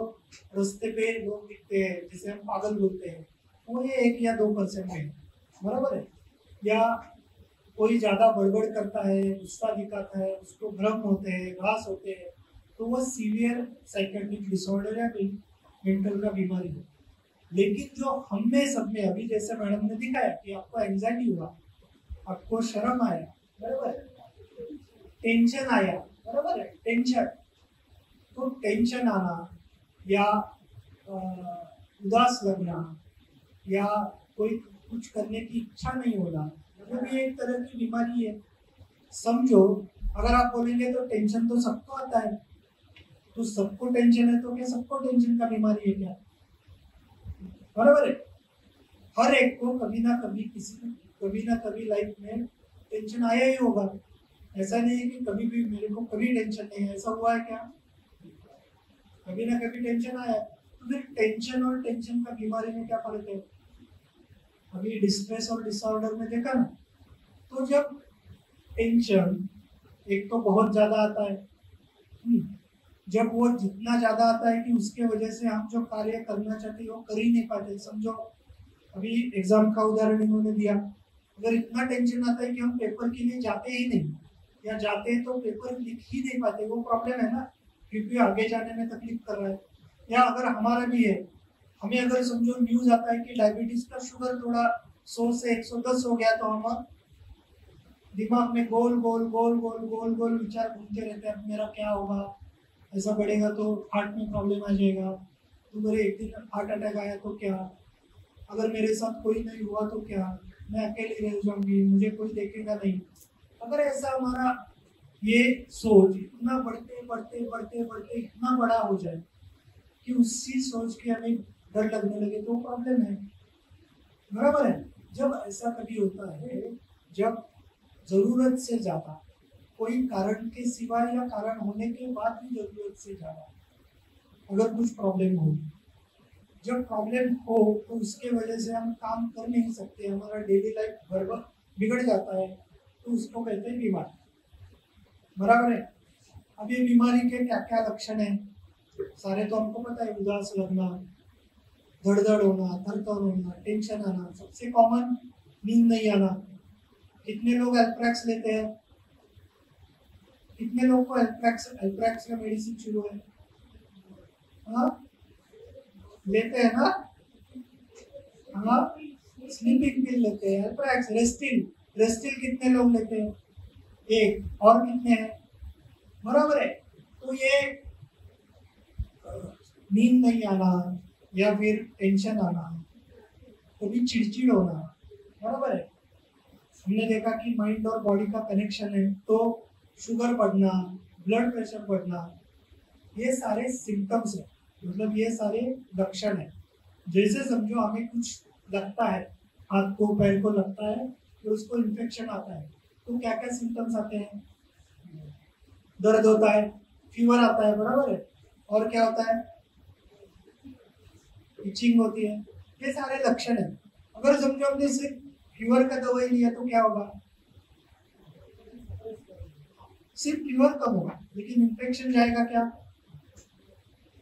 रास्ते पे लोग दिखते हैं जिसे हम पागल बोलते हैं, वो ये 1 या 2% में है, बराबर है। या कोई ज्यादा बड़बड़ करता है, गुस्सा दिखाता है, उसको भ्रम होते हैं, घास होते हैं, तो वो सीवियर साइकेट्रिक डिसऑर्डर या मेंटल का बीमारी है। लेकिन जो हम में सब में, अभी जैसे मैडम ने दिखाया कि आपको एंजाइटी हुआ, आपको शर्म आया, बराबर, टेंशन आया, बराबर है, टेंशन, तो टेंशन आना या उदास लगना या कोई कुछ करने की इच्छा नहीं होना, मतलब ये एक तरह की बीमारी है। समझो अगर आप बोलेंगे तो टेंशन तो सबको आता है, तो सबको टेंशन है तो क्या सबको टेंशन का बीमारी है क्या? बराबर है। हर एक को कभी ना कभी कभी ना कभी लाइफ में टेंशन आया ही होगा। ऐसा नहीं है कि कभी भी मेरे को कभी टेंशन नहीं है, ऐसा हुआ है क्या? कभी ना कभी टेंशन आया। तो फिर टेंशन और टेंशन का बीमारी में क्या फर्क है? अभी डिस्ट्रेस और डिसऑर्डर में देखा ना, तो जब टेंशन एक तो बहुत ज्यादा आता है, जब वो जितना ज्यादा आता है कि उसके वजह से हम जो कार्य करना चाहते हैं वो कर ही नहीं पाते। समझो अभी एग्जाम का उदाहरण इन्होंने दिया, अगर इतना टेंशन आता है कि हम पेपर के लिए जाते ही नहीं, या जाते हैं तो पेपर लिख ही नहीं पाते, वो प्रॉब्लम है ना, क्योंकि आगे जाने में तकलीफ कर रहा है। या अगर हमारा भी है, हमें अगर समझो न्यूज आता है कि डायबिटीज का शुगर थोड़ा 100 से 110 हो गया, तो हम दिमाग में गोल गोल गोल गोल गोल गोल विचार घूमते रहते हैं, मेरा क्या होगा, ऐसा बढ़ेगा तो हार्ट में प्रॉब्लम आ जाएगा, तो मेरे एक दिन हार्ट अटैक आया तो क्या, अगर मेरे साथ कोई नहीं हुआ तो क्या, मैं अकेली रह जाऊंगी, मुझे कोई देखेगा नहीं। अगर ऐसा हमारा ये सोच इतना बढ़ते बढ़ते बढ़ते बढ़ते इतना बड़ा हो जाए कि उसी सोच के हमें डर लगने लगे, तो प्रॉब्लम है। बराबर है। जब ऐसा कभी होता है, जब जरूरत से ज्यादा, कोई कारण के सिवाय या कारण होने के बाद भी जरूरत से ज्यादा अगर कुछ प्रॉब्लम हो, जब प्रॉब्लम हो तो उसके वजह से हम काम कर नहीं सकते, हमारा डेली लाइफ गड़बड़ बिगड़ जाता है, तो उसको कहते हैं बीमारी। बराबर है। अब ये बीमारी के क्या क्या लक्षण है सारे तो हमको पता है, उदास लगना, धड़धड़ होना, थरथर होना, टेंशन आना, सबसे कॉमन नींद नहीं आना। कितने लोग एल्प्रैक्स लेते हैं? कितने लोग को एल्प्रैक्स का मेडिसिन शुरू है? हाँ लेते हैं ना? हाँ स्लीपिंग पिल लेते हैं, एल्प्रैक्स, रेस्टिल कितने लोग लेते हैं? एक। और कितने हैं? बराबर है। तो ये नींद नहीं आना या फिर टेंशन आना, कभी चिड़चिड़ होना, बराबर है। हमने देखा कि माइंड और बॉडी का कनेक्शन है, तो शुगर बढ़ना, ब्लड प्रेशर बढ़ना, ये सारे सिम्टम्स है, मतलब ये सारे लक्षण है। जैसे समझो हमें कुछ लगता है, हाथ को पैर को लगता है, तो उसको इन्फेक्शन आता है, तो क्या क्या सिम्टम्स आते हैं? दर्द होता है, फीवर आता है, बराबर है। और क्या होता है? इचिंग होती है। ये सारे लक्षण है। अगर समझो हमने सिर्फ फीवर का दवाई लिया तो क्या होगा? सिर्फ फीवर कम होगा, लेकिन इन्फेक्शन जाएगा क्या?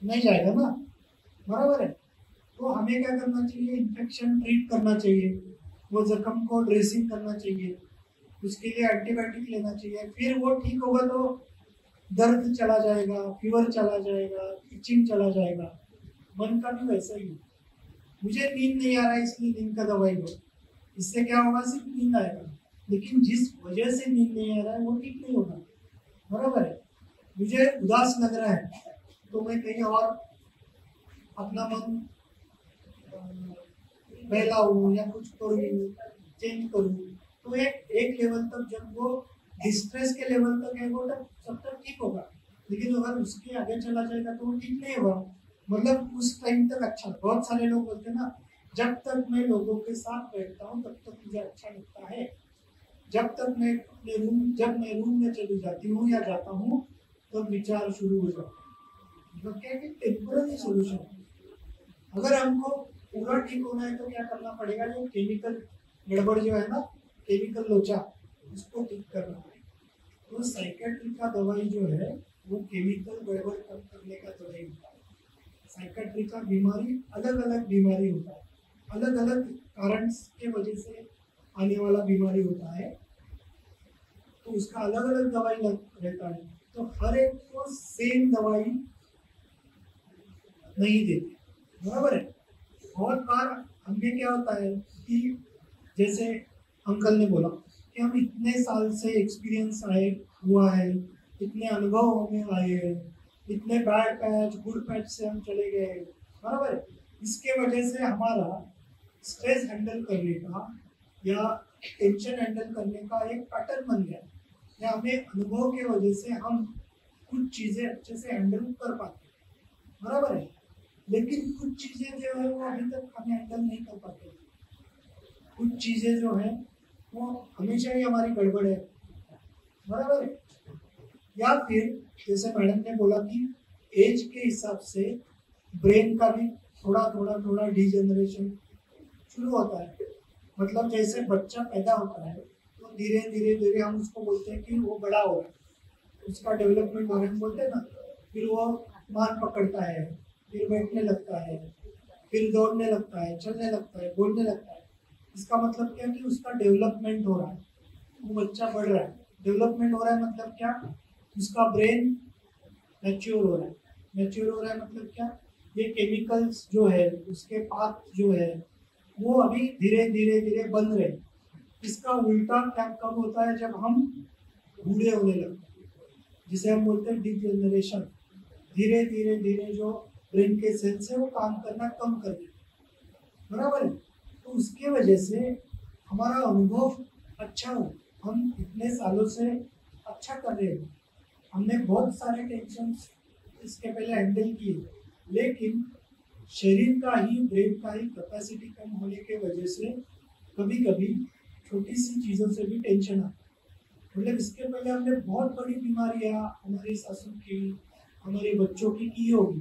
नहीं जाएगा ना, बराबर है। तो हमें क्या करना चाहिए? इन्फेक्शन ट्रीट करना चाहिए, वो जख्म को ड्रेसिंग करना चाहिए, उसके लिए एंटीबायोटिक लेना चाहिए। फिर वो ठीक होगा तो दर्द चला जाएगा, फीवर चला जाएगा, इचिंग चला जाएगा। मन का भी वैसा ही है, मुझे नींद नहीं आ रहा है इसलिए नींद का दवाई लो, इससे क्या होगा? सिर्फ नींद आएगा, लेकिन जिस वजह से नींद नहीं आ रहा है वो ठीक नहीं होगा, बराबर है। मुझे उदास लग रहा है तो मैं कहीं और अपना मन बहलाऊं या कुछ करूँ, चेंज करूँ, तो एक लेवल तक, जब वो डिस्ट्रेस के लेवल तक है, वो तक सब तक ठीक होगा। लेकिन अगर उसके आगे चला जाएगा तो वो ठीक नहीं होगा, मतलब उस टाइम तक अच्छा। बहुत सारे लोग बोलते हैं ना, जब तक मैं लोगों के साथ बैठता हूँ तब तक मुझे अच्छा लगता है, जब मैं रूम में चली जाती हूँ या जाता हूँ तो विचार शुरू हो जाता है। मतलब क्या कि टेम्पररी सोल्यूशन। अगर हमको पूरा ठीक होना है तो क्या करना पड़ेगा? जो केमिकल गड़बड़ जो है ना, केमिकल लोचा, उसको ठीक करना पड़ेगा। तो साइकेट्री का दवाई जो है वो केमिकल गड़बड़ कम करने का दवाई होता है। साइकेट्री का बीमारी अलग अलग बीमारी होता है, अलग अलग कारण के वजह से आने वाला बीमारी होता है, तो उसका अलग अलग दवाई रहता है। तो हर एक को सेम दवाई नहीं देते, बराबर है। बहुत बार हमें क्या होता है कि जैसे अंकल ने बोला कि हम इतने साल से एक्सपीरियंस हुआ है, इतने अनुभव हमें आए हैं, इतने बैड पैच गुड पैच से हम चले गए, बराबर है। इसके वजह से हमारा स्ट्रेस हैंडल करने का या टेंशन हैंडल करने का एक पैटर्न बन गया। या हमें अनुभव के वजह से हम कुछ चीजें अच्छे से हैंडल कर पाते हैं, बराबर है। लेकिन कुछ चीजें जो है वो अभी तक हम हैंडल नहीं कर पाते, कुछ चीजें जो है वो हमेशा ही हमारी गड़बड़ है, बराबर है। या फिर जैसे मैडम ने बोला कि एज के हिसाब से ब्रेन का भी थोड़ा डिजेनरेशन शुरू होता है। मतलब जैसे बच्चा पैदा होता है तो धीरे धीरे हम उसको बोलते हैं कि वो बड़ा हो रहा है, उसका डेवलपमेंट हो रहा है, बोलते हैं ना। फिर वो मान पकड़ता है, फिर बैठने लगता है, फिर दौड़ने लगता है, चलने लगता है, बोलने लगता है। इसका मतलब क्या कि उसका डेवलपमेंट हो रहा है, वो बच्चा बढ़ रहा है। डेवलपमेंट हो रहा है मतलब क्या, उसका ब्रेन मैच्योर हो रहा है। मैच्योर हो रहा है मतलब क्या, ये केमिकल्स जो है उसके पाथ जो है वो अभी धीरे धीरे बन रहे हैं। इसका उल्टा क्या कब होता है, जब हम बूढ़े होने लगते हैं, जिसे हम बोलते हैं डिजेनरेशन। धीरे धीरे जो ब्रेन के सेल्स है वो काम करना कम कर देते, बराबर है। तो उसके वजह से हमारा अनुभव अच्छा हो, हम इतने सालों से अच्छा कर रहे हैं, हमने बहुत सारे टेंशन इसके पहले हैंडल किए, लेकिन शरीर का ही, ब्रेन का ही कैपेसिटी कम होने के वजह से कभी कभी छोटी सी चीज़ों से भी टेंशन आता है। मतलब इसके पहले हमने बहुत बड़ी बीमारियां हमारी सासू की, हमारे बच्चों की होगी,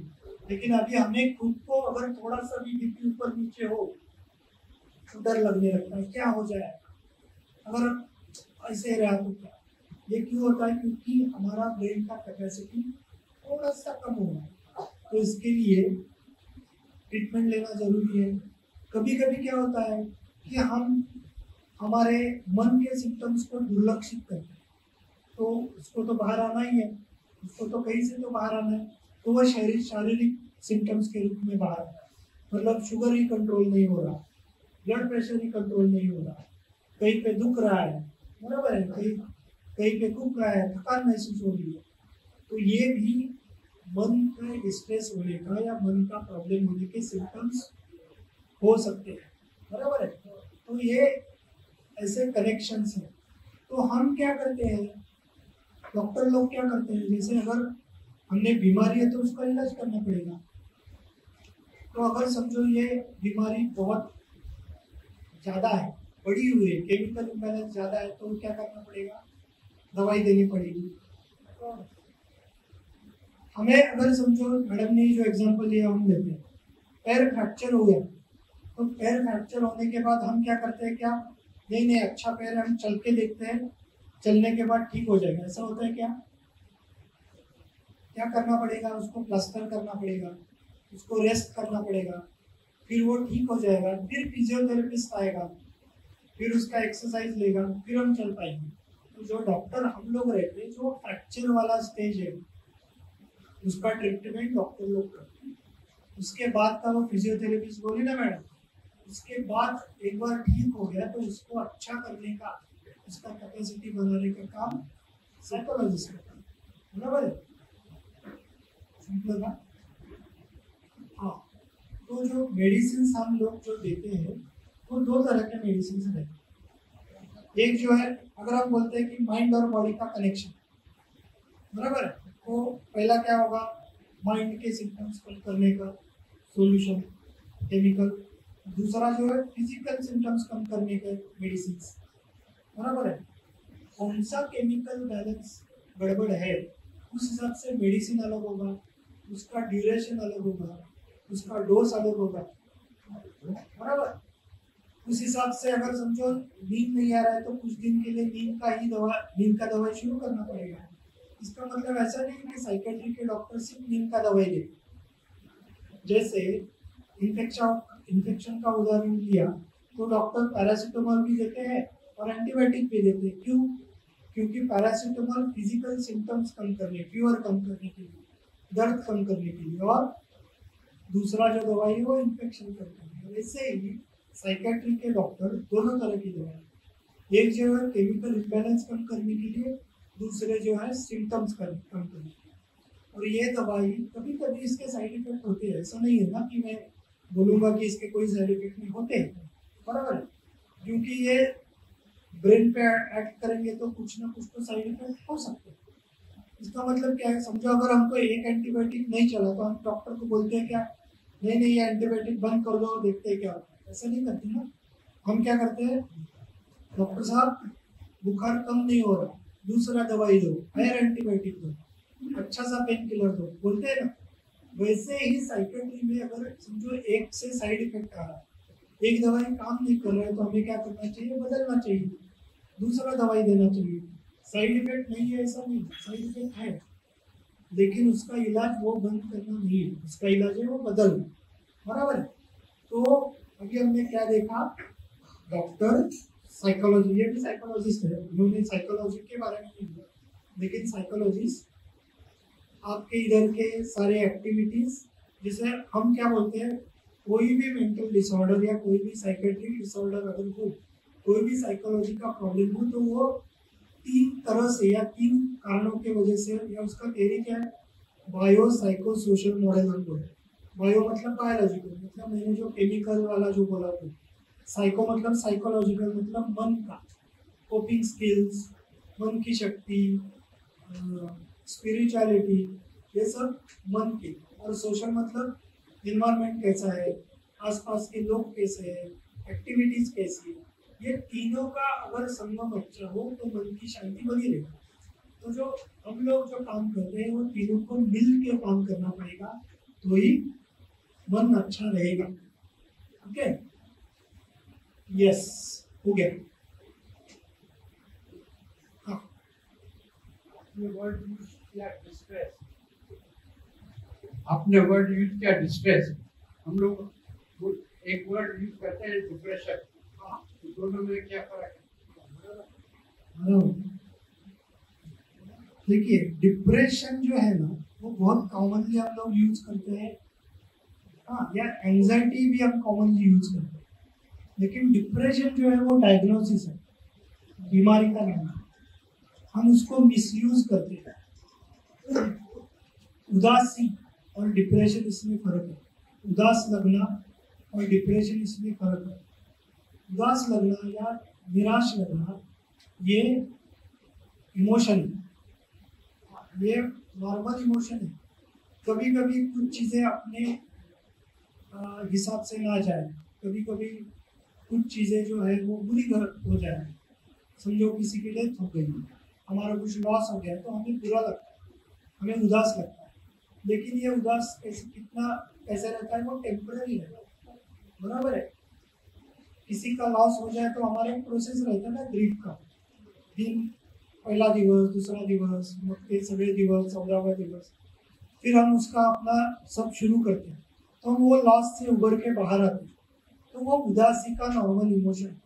लेकिन अभी हमें खुद को अगर थोड़ा सा भी बीपी ऊपर नीचे हो तो डर लगने लगता है, क्या हो जाए अगर ऐसे रहा तो क्या। ये क्यों होता है, क्योंकि हमारा ब्रेन का कैपेसिटी थोड़ा सा कम हो रहा है। तो इसके लिए ट्रीटमेंट लेना जरूरी है। कभी कभी क्या होता है कि हम हमारे मन के सिम्टम्स को दुर्लक्षित करते हैं, तो उसको तो बाहर आना ही है, उसको तो कहीं से तो बाहर आना है, तो वह शारीरिक सिम्टम्स के रूप में बाहर आता है। मतलब शुगर ही कंट्रोल नहीं हो रहा, ब्लड प्रेशर ही कंट्रोल नहीं हो रहा, कहीं पे दुख रहा है, बराबर है, कहीं पे दुख रहा है, थकान महसूस हो रही है। तो ये भी मन का डिस्ट्रेस होने का या मन का प्रॉब्लम होने के सिम्टम्स हो सकते हैं, बराबर है। तो ये ऐसे कनेक्शंस हैं। तो हम क्या करते हैं, डॉक्टर लोग क्या करते हैं, जैसे अगर हमने बीमारी है तो उसका इलाज करना पड़ेगा। तो अगर समझो ये बीमारी बहुत ज़्यादा है, बड़ी हुई है, केमिकल इम्बैलेंस ज़्यादा है, तो क्या करना पड़ेगा, दवाई देनी पड़ेगी। तो हमें अगर समझो मैडम ने जो एग्जांपल लिया हम लेते हैं, पैर फ्रैक्चर हो गया, तो पैर फ्रैक्चर होने के बाद हम क्या करते हैं, क्या नहीं अच्छा पैर है, हम चल के देखते हैं, चलने के बाद ठीक हो जाएगा, ऐसा होता है क्या। क्या करना पड़ेगा, उसको प्लास्टर करना पड़ेगा, उसको रेस्ट करना पड़ेगा, फिर वो ठीक हो जाएगा, फिर फिजियोथेरेपिस्ट आएगा, फिर उसका एक्सरसाइज लेगा, फिर हम चल पाएंगे। तो जो डॉक्टर हम लोग रहते हैं, जो फ्रैक्चर वाला स्टेज है उसका ट्रीटमेंट डॉक्टर लोग करते हैं। उसके बाद का वो फिजियोथेरेपिस्ट बोली ना मैडम, उसके बाद एक बार ठीक हो गया तो उसको अच्छा करने का, उसका कैपेसिटी बनाने का काम साइकोलॉजिस्ट करता है, बराबर है। सिंपल बात। हाँ, तो जो मेडिसिन हम लोग जो देते हैं वो दो तरह के मेडिसिन रहते हैं। एक जो है, अगर हम बोलते हैं कि माइंड और बॉडी का कनेक्शन, बराबर है, तो पहला क्या होगा, माइंड के सिम्टम्स कम करने का सॉल्यूशन केमिकल। दूसरा जो है फिजिकल सिम्टम्स कम करने के मेडिसिन, बराबर है। कौन सा केमिकल बैलेंस गड़बड़ है उस हिसाब से मेडिसिन अलग होगा, उसका ड्यूरेशन अलग होगा, उसका डोज अलग होगा, बराबर। उस हिसाब से अगर समझो नींद नहीं आ रहा है तो कुछ दिन के लिए नींद का दवाई शुरू करना पड़ेगा। इसका मतलब ऐसा नहीं कि साइकेट्री के डॉक्टर सिर्फ नींद का दवाई देते। जैसे इन्फेक्शन का उदाहरण लिया तो डॉक्टर पैरासीटामोल भी देते हैं और एंटीबायोटिक भी देते हैं। क्यों? क्योंकि पैरासीटामोल फिजिकल सिम्टम्स कम करने, फीवर कम करने के लिए, दर्द कम करने के लिए, और दूसरा जो दवाई है वो इन्फेक्शन कम करने। वैसे ही साइकेट्री के डॉक्टर दोनों तरह की दवाई, एक जो है केमिकल इम्बैलेंस कम करने के लिए, दूसरे जो है सिम्टम्स कम करने के लिए। और ये दवाई कभी कभी इसके साइड इफेक्ट होते हैं, ऐसा नहीं है ना कि मैं बोलूँगा कि इसके कोई साइड इफेक्ट नहीं होते, बराबर है। क्योंकि ये ब्रेन पे एक्ट करेंगे तो कुछ ना कुछ तो साइड इफेक्ट हो सकते हैं। इसका मतलब क्या है, समझो अगर हमको एक एंटीबायोटिक नहीं चला तो हम डॉक्टर को बोलते हैं क्या, नहीं नहीं ये एंटीबायोटिक बंद कर दो, देखते हैं क्या होता है। ऐसा नहीं करते ना, हम क्या करते हैं, डॉक्टर साहब बुखार कम नहीं हो रहा, दूसरा दवाई दो, हायर एंटीबायोटिक दो, अच्छा सा पेन किलर दो, बोलते हैं ना। वैसे ही साइकेट्री में अगर समझो एक से साइड इफेक्ट आ रहा है, एक दवाई काम नहीं कर रहा है, तो हमें क्या करना चाहिए, बदलना चाहिए, दूसरा दवाई देना चाहिए। साइड इफेक्ट नहीं है ऐसा नहीं, साइड इफेक्ट है, लेकिन उसका इलाज वो बंद करना नहीं है, उसका इलाज है वो बदलना, बराबर है। तो अभी हमने क्या देखा, डॉक्टर साइकोलॉजी, ये भी साइकोलॉजिस्ट है, उन्होंने साइकोलॉजी के बारे में नहीं बोला, लेकिन साइकोलॉजिस्ट आपके इधर के सारे एक्टिविटीज, जैसे हम क्या बोलते हैं, कोई भी मेंटल डिसऑर्डर या कोई भी साइकेट्रिक डिसऑर्डर अगर हो, कोई भी साइकोलॉजी का प्रॉब्लम हो, तो वो 3 तरह से या 3 कारणों की वजह से, या उसका थियरी क्या है, बायो साइको सोशल मॉडल हम बोलते हैं। बायो मतलब बायोलॉजिकल, मतलब मैंने जो केमिकल वाला जो बोला था, साइको मतलब साइकोलॉजिकल, मतलब मन का, कोपिंग स्किल्स, मन की शक्ति, स्पिरिचुअलिटी, ये सब मन के, और सोशल मतलब इन्वायरमेंट कैसा है, आसपास के लोग कैसे हैं, एक्टिविटीज कैसी है, ये तीनों का अगर संगम अच्छा हो तो मन की शांति बनी रहेगी। तो जो हम लोग जो काम करते हैं वो तीनों को मिल के काम करना पड़ेगा, तो ही मन अच्छा रहेगा। ओके, यस, हो गया। हाँ, आपने वर्ड यूज किया डिस्ट्रेस, आपने वर्ड यूज किया डिस्ट्रेस, हम लोग एक वर्ड यूज करते हैं डिप्रेशन, तो दोनों में क्या फर्क है? देखिए डिप्रेशन जो है ना वो बहुत कॉमनली हम लोग यूज करते हैं, हाँ, या एंजाइटी भी हम कॉमनली यूज करते हैं, लेकिन डिप्रेशन जो है वो डायग्नोसिस है, बीमारी का नाम है, हम उसको मिसयूज करते हैं। उदासी और डिप्रेशन इसमें फर्क है, उदास लगना और डिप्रेशन इसमें फर्क है। उदास लगना या निराश लगना ये इमोशन है, ये नॉर्मल इमोशन है। कभी कभी कुछ चीज़ें अपने हिसाब से ना जाए, कभी कभी कुछ चीज़ें जो है वो बुरी हो जाए, समझो किसी की डेथ हो गई, हमारा कुछ लॉस हो गया, तो हमें बुरा लगता है, हमें उदास लगता है, लेकिन ये उदास कैसे रहता है, वो टेम्पररी रहता है, बराबर है। किसी का लॉस हो जाए तो हमारा एक प्रोसेस रहता है ना ग्रीफ का, दिन पहला दिवस, दूसरा दिवस, मग ते सगळे दिवस, 14वां दिवस, फिर हम उसका अपना सब शुरू करते हैं, तो हम वो लॉस से उभर के बाहर आते हैं, तो वो उदासी का नॉर्मल इमोशन।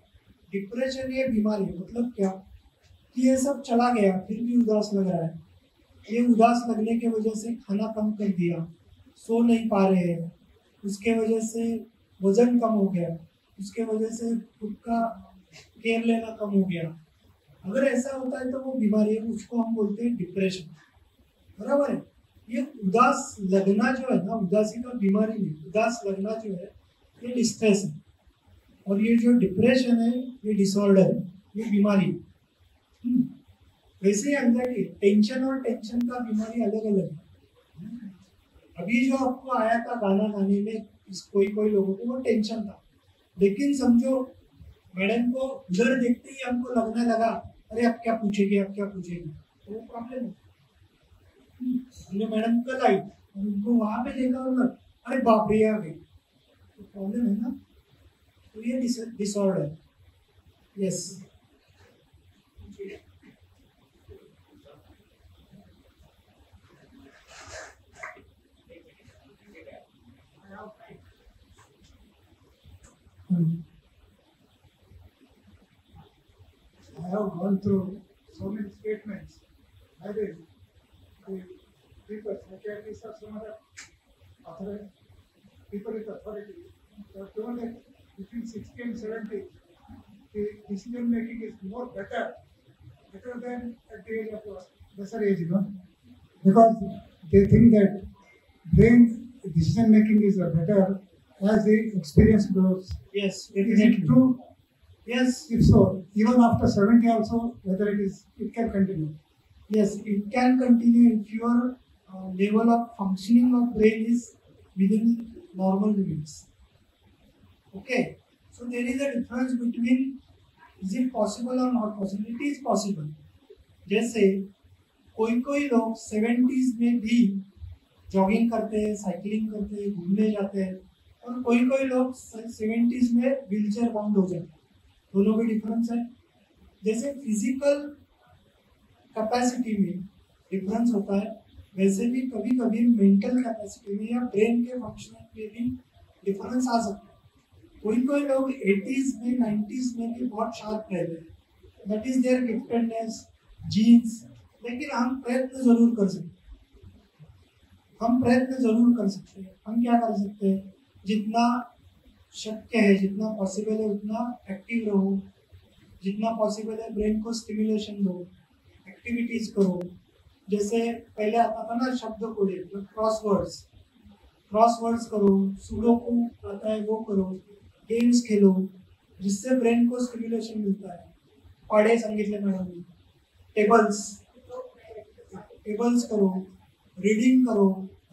डिप्रेशन ये बीमारी है, मतलब क्या कि ये सब चला गया फिर भी उदास लग रहा है, ये उदास लगने के वजह से खाना कम कर दिया, सो नहीं पा रहे हैं, उसके वजह से वजन कम हो गया, उसके वजह से खुद का केयर लेना कम हो गया, अगर ऐसा होता है तो वो बीमारी है, उसको हम बोलते हैं डिप्रेशन, बराबर है। ये उदास लगना जो है ना, उदासी का बीमारी नहीं, उदास लगना जो है ये डिस्ट्रेस है, और ये जो डिप्रेशन है ये डिसऑर्डर है, ये बीमारी है। वैसे ही एंजाइटी, टेंशन और टेंशन का बीमारी अलग अलग है। अभी जो आपको आया था गाना गाने में, कोई लोगों को वो टेंशन था, लेकिन समझो मैडम को उधर देखते ही हमको लगने लगा अरे अब क्या पूछेगी, अब क्या पूछेगी, तो वो प्रॉब्लम है। हमने मैडम कल आई और उनको वहां पे देखा और अरे बाप रे आ गई, तो प्रॉब्लम है ना, तो ये disorder. Yes, I have gone through so many statements. I did. The people, psychiatrists or some other authority, people with authority, they have told that between 60 and 70, the decision making is more better than at the age of lesser age, because they think that brain decision making is better as the experience grows. yes, It is true. Yes, if so, even after 70 also, whether it can continue. Yes, it can continue if your level of functioning of brain is within normal limits. Okay, so there is a difference between is it possible or not possible. It is possible. जैसे कोई लोग 70s में भी jogging करते हैं, cycling करते हैं, घूमने जाते हैं, और कोई लोग 70s में व्हीलचेयर बाउंड हो जाते हैं. दोनों में डिफरेंस है. जैसे फिजिकल कैपेसिटी में डिफरेंस होता है, वैसे भी कभी कभी मेंटल कैपेसिटी में या ब्रेन के फंक्शनिंग में भी डिफरेंस आ सकता है. कोई लोग 80s में 90s में भी बहुत शार्प रहते हैं, that is their giftedness, genes. लेकिन हम प्रयत्न जरूर कर सकते हैं. हम क्या कर सकते हैं, जितना शक्य है, जितना पॉसिबल है उतना एक्टिव रहो, जितना पॉसिबल है ब्रेन को स्टिमुलेशन दो, एक्टिविटीज करो. जैसे पहले आता था ना शब्द कोड़े, क्रॉसवर्ड्स करो, सुडोकू आता है वो करो, गेम्स खेलो, जिससे ब्रेन को स्टिमुलेशन मिलता है. पाड़े सांगितले मॅडम, टेबल्स करो, रीडिंग करो,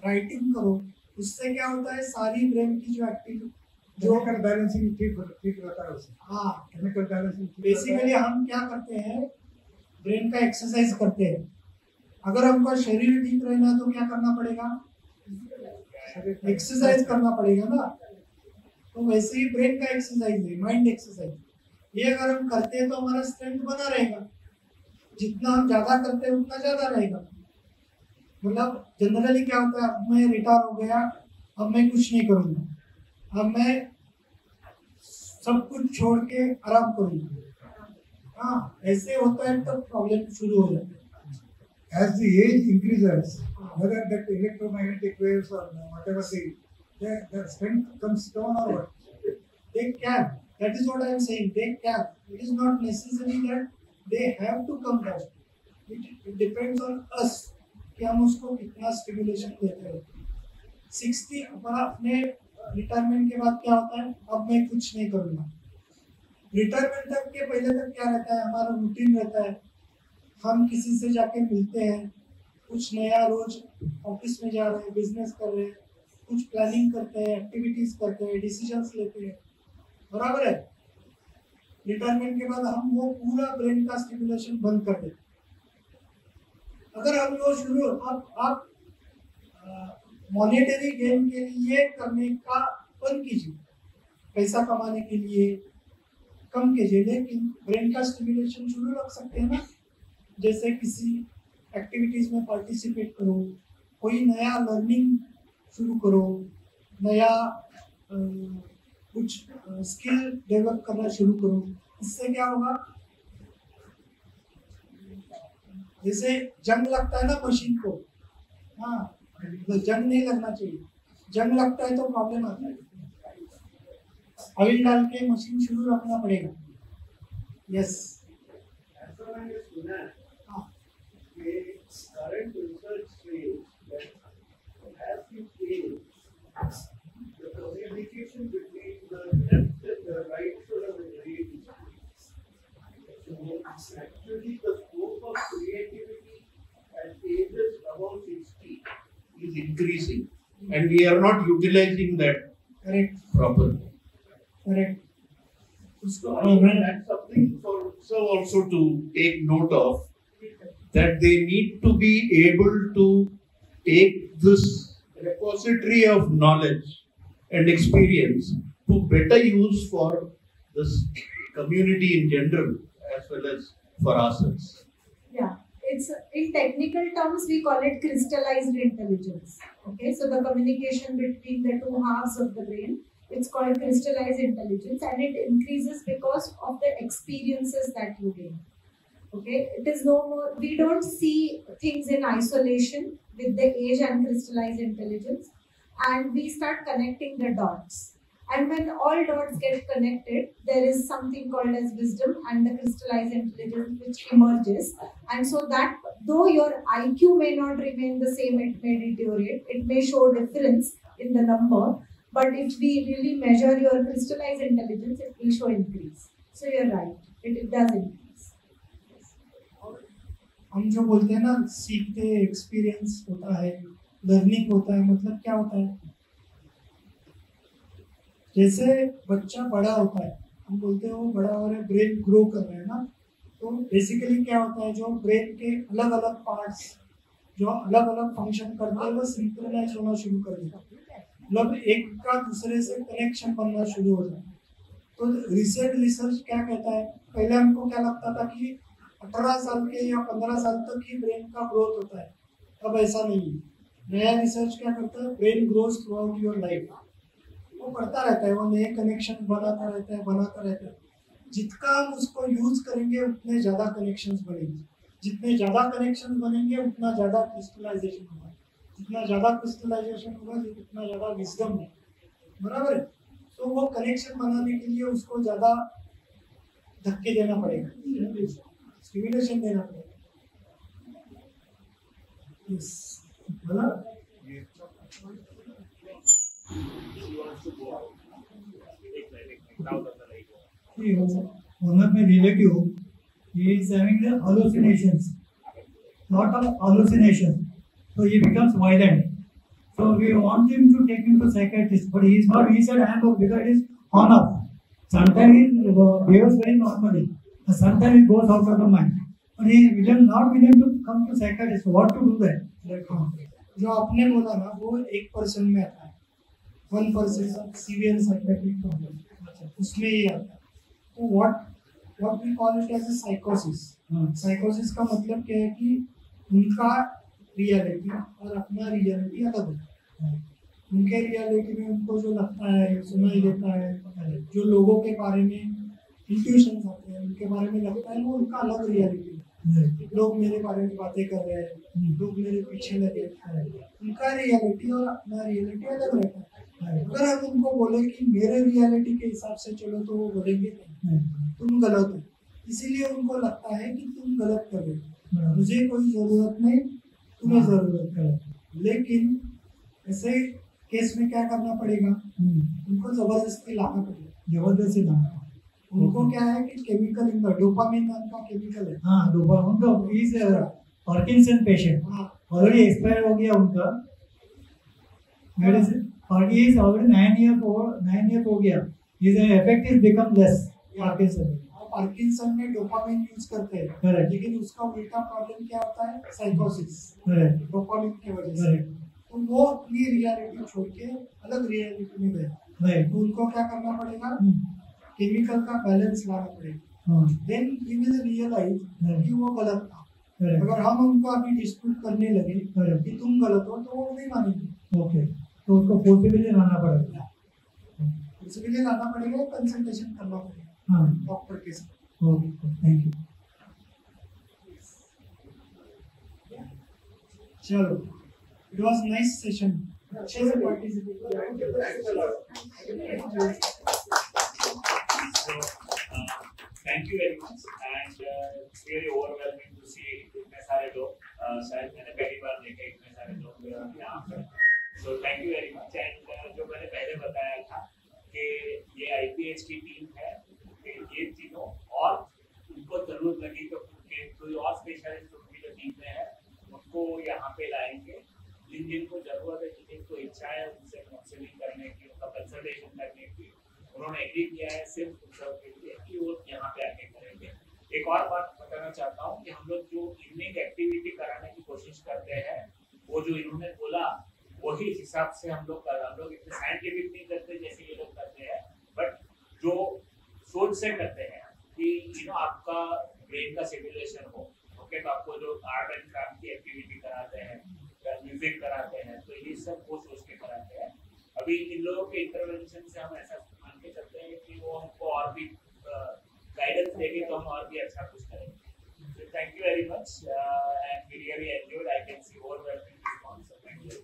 राइटिंग करो. उससे क्या होता है, सारी ब्रेन की जो केमिकल बैलेंसिंग ठीक रहता है उससे. हाँ, केमिकल बैलेंसिंग. बेसिकली हम क्या करते हैं, ब्रेन का एक्सरसाइज करते हैं. अगर हमको शरीर ठीक रहना तो क्या करना पड़ेगा, एक्सरसाइज करना पड़ेगा ना. तो वैसे ही ब्रेन का एक्सरसाइज है, माइंड एक्सरसाइज. ये अगर हम करते हैं तो हमारा स्ट्रेंथ बना रहेगा. जितना हम ज्यादा करते हैं उतना ज्यादा रहेगा. मतलब जनरली क्या होता है, अब मैं रिटायर हो गया, अब मैं कुछ नहीं करूंगा, अब मैं सब कुछ छोड़ के आराम करूंगा. हाँ, ऐसे होता है तब प्रॉब्लम शुरू हो जाता है. As the age increases, whether that electromagnetic waves or whatever the strength comes down or what? They can. That is what I am saying. They can. It is not necessary that they have to come down. It depends on us कि हम उसको कितना stimulation देते हैं. 60 अपने retirement के बाद क्या होता है, अब मैं कुछ नहीं करूँगा. रिटायरमेंट तक के पहले तक क्या रहता है, हमारा रूटीन रहता है. हम किसी से जाके मिलते हैं, कुछ नया रोज ऑफिस में जा रहे हैं, बिजनेस कर रहे हैं, कुछ प्लानिंग करते हैं, एक्टिविटीज करते हैं, डिसीजंस लेते हैं. बराबर है. रिटायरमेंट के बाद हम वो पूरा ब्रेन का स्टिमुलेशन बंद कर देते. अगर हम वो शुरू आप मॉनेटरी गेन के लिए करने का बंद कीजिए, पैसा कमाने के लिए कम कीजिए, लेकिन ब्रेन का स्टिमुलेशन शुरू रख सकते हैं ना. जैसे किसी एक्टिविटीज में पार्टिसिपेट करो, कोई नया लर्निंग शुरू करो, नया कुछ स्किल डेवलप करना शुरू करो. इससे क्या होगा, जैसे जंग लगता है ना मशीन को, हाँ, तो जंग नहीं लगना चाहिए. जंग लगता है तो प्रॉब्लम आता है. ऑयल डाल के मशीन शुरू रखना पड़ेगा. Yes. Current research says that as you age, the communication between the left and the right side of the brain is so actually the scope of creativity at ages above 60 is increasing, and we are not utilizing that properly. Correct. And that's something so also to take note of, that they need to be able to take this repository of knowledge and experience to better use for this community in general as well as for ourselves. Yeah, it's in technical terms we call it crystallized intelligence. Okay, so the communication between the two halves of the brain, it's called crystallized intelligence, and it increases because of the experiences that you gain. Okay, it is no more, we don't see things in isolation with the age and crystallized intelligence, and we start connecting the dots. And when all dots get connected, there is something called as wisdom and the crystallized intelligence which emerges. And so that though your IQ may not remain the same, it may deteriorate, it may show difference in the number, but if we really measure your crystallized intelligence, it will show increase. So you're right, it does increase. हम जो बोलते हैं ना सीखते experience होता है, learning होता है, मतलब क्या होता है, जैसे बच्चा बड़ा होता है, हम बोलते हैं वो बड़ा हो रहा है, ब्रेन ग्रो कर रहा है ना, तो बेसिकली क्या होता है, जो ब्रेन के अलग अलग पार्ट्स जो अलग अलग फंक्शन करते हैं वो सिंक्रोनाइज होना शुरू कर देता है, मतलब एक का दूसरे से कनेक्शन बनना शुरू हो जाता है। तो रिसेंट रिसर्च क्या कहता है, पहले हमको क्या लगता था कि 18 साल के या 15 साल तक ही ब्रेन का ग्रोथ होता है, अब ऐसा नहीं है। नया रिसर्च क्या करता है, brain growth through out your life, वो बढ़ता रहता है, वो नए कनेक्शन बनाता रहता है। जितना हम उसको यूज करेंगे उतने ज़्यादा कनेक्शंस बनेंगे, जितने ज़्यादा कनेक्शंस बनेंगे उतना ज़्यादा क्रिस्टलाइजेशन होगा, जितना ज़्यादा क्रिस्टलाइजेशन होगा उतना ज़्यादा विजडम है, बराबर है। तो वो कनेक्शन बनाने के लिए उसको ज़्यादा धक्के देना पड़ेगा, स्टिमुलेशन देना पड़ेगा, मतलब one of my relative, he is having the hallucinations, lot of hallucinations, so he becomes violent. So we want him to take him to psychiatrist, but he is not. He said, "I am because it is on off. Sometimes he behaves very normally, and sometimes he goes out of the mind. But he is not willing to come to psychiatrist. What to do that?" जो आपने बोला ना वो 1% में आता है, 1% severe psychiatric problem, उसमें ये आता है। तो what we call it as a साइकोसिस। साइकोसिस का मतलब क्या है कि उनका रियलिटी और अपना रियलिटी अलग होता है। उनके रियलिटी में उनको जो लगता है, सुनाई देता है, जो लोगों के बारे में इंट्यूशंस आते हैं, उनके बारे में लगता है, वो उनका अलग रियलिटी है। लोग मेरे बारे में बातें कर रहे हैं, लोग मेरे पीछे लगे, उनका रियलिटी और अपना रियलिटी अलग रहता है। अगर हम उनको बोले कि मेरे रियलिटी के हिसाब से चलो, तो वो बोलेंगे तुम गलत हो, इसीलिए उनको लगता है कि तुम गलत कर रहे हो, मुझे कोई जरूरत नहीं, तुम्हें जरूरत है। लेकिन ऐसे केस में क्या करना पड़ेगा, उनको जबरदस्ती लाना पड़ेगा। उनको क्या है कि केमिकल इनका डोपामिन नाम का केमिकल है। हाँ, डोपामिन का is Parkinson patient, already expire हो गया उनका मेडिसिन, और इज ऑलरेडी 9 ईयर हो गया, his effect is become less. Parkinson में डोपामिन यूज करते हैं, लेकिन उसका उल्टा प्रॉब्लम क्या होता है, साइकोसिस, डोपामिन की वजह से। तो वो अपनी रियलिटी छोड़ के अलग रियलिटी में गए, तो उनको क्या करना पड़ेगा, केमिकल का बैलेंस लाना पड़ेगा। देन ही विल रियलाइज कि वो गलत था। अगर हम उनको अभी डिस्प्यूट करने लगे कि तुम गलत हो, तो वो नहीं मानेंगे। ओके, तो उसको फोर्सिबली लाना पड़ेगा, कंसल्टेशन करना पड़ेगा डॉक्टर के साथ। Okay, thank you. चलो, इट वाज नाइस सेशन, अच्छे से participate Thank you very much, and it's really overwhelming to see इतने सारे लोग, शायद मैंने पहली बार देखे इतने सारे लोग यहाँ पर। So thank you very much, and जो मैंने पहले बताया था कि ये IPH की टीम है, ये तीनों, और उनको जरूरत लगी तो कोई और स्पेशलिस्ट उनकी जो टीम में है उनको यहाँ पे लाएंगे। जिनको जरूरत है, जिनको इच्छा है उनसे काउंसलिंग करने की, उनका कंसल्टेशन करने की, उन्होंने एग्री किया है सिर्फ उत्सव के लिए कि वो यहाँ पे आके करेंगे। एक और बात बताना चाहता हूँ कि हम लोग जो इवनिंग एक्टिविटी कराने की कोशिश करते हैं, वो जो इन्होंने बोला वही हिसाब से हम लोग इतने साइंटिफिक नहीं करते जैसे ये लोग करते हैं, बट जो सोच से करते हैं कि आपका ब्रेन का सिमुलेशन हो। ओके, तो आपको जो आर्ट एंड क्राफ्ट की एक्टिविटी कराते हैं, म्यूजिक कराते हैं, तो ये सब वो सोच के कराते हैं। अभी इन लोगों के इंटरवेंशन से हम ऐसा मान के चलते हैं कि वो हमको और भी गाइडेंस देंगे, तो हम और भी अच्छा कुछ करेंगे। So thank you very much, and we really enjoyed. I can see overwhelming response. So thank you.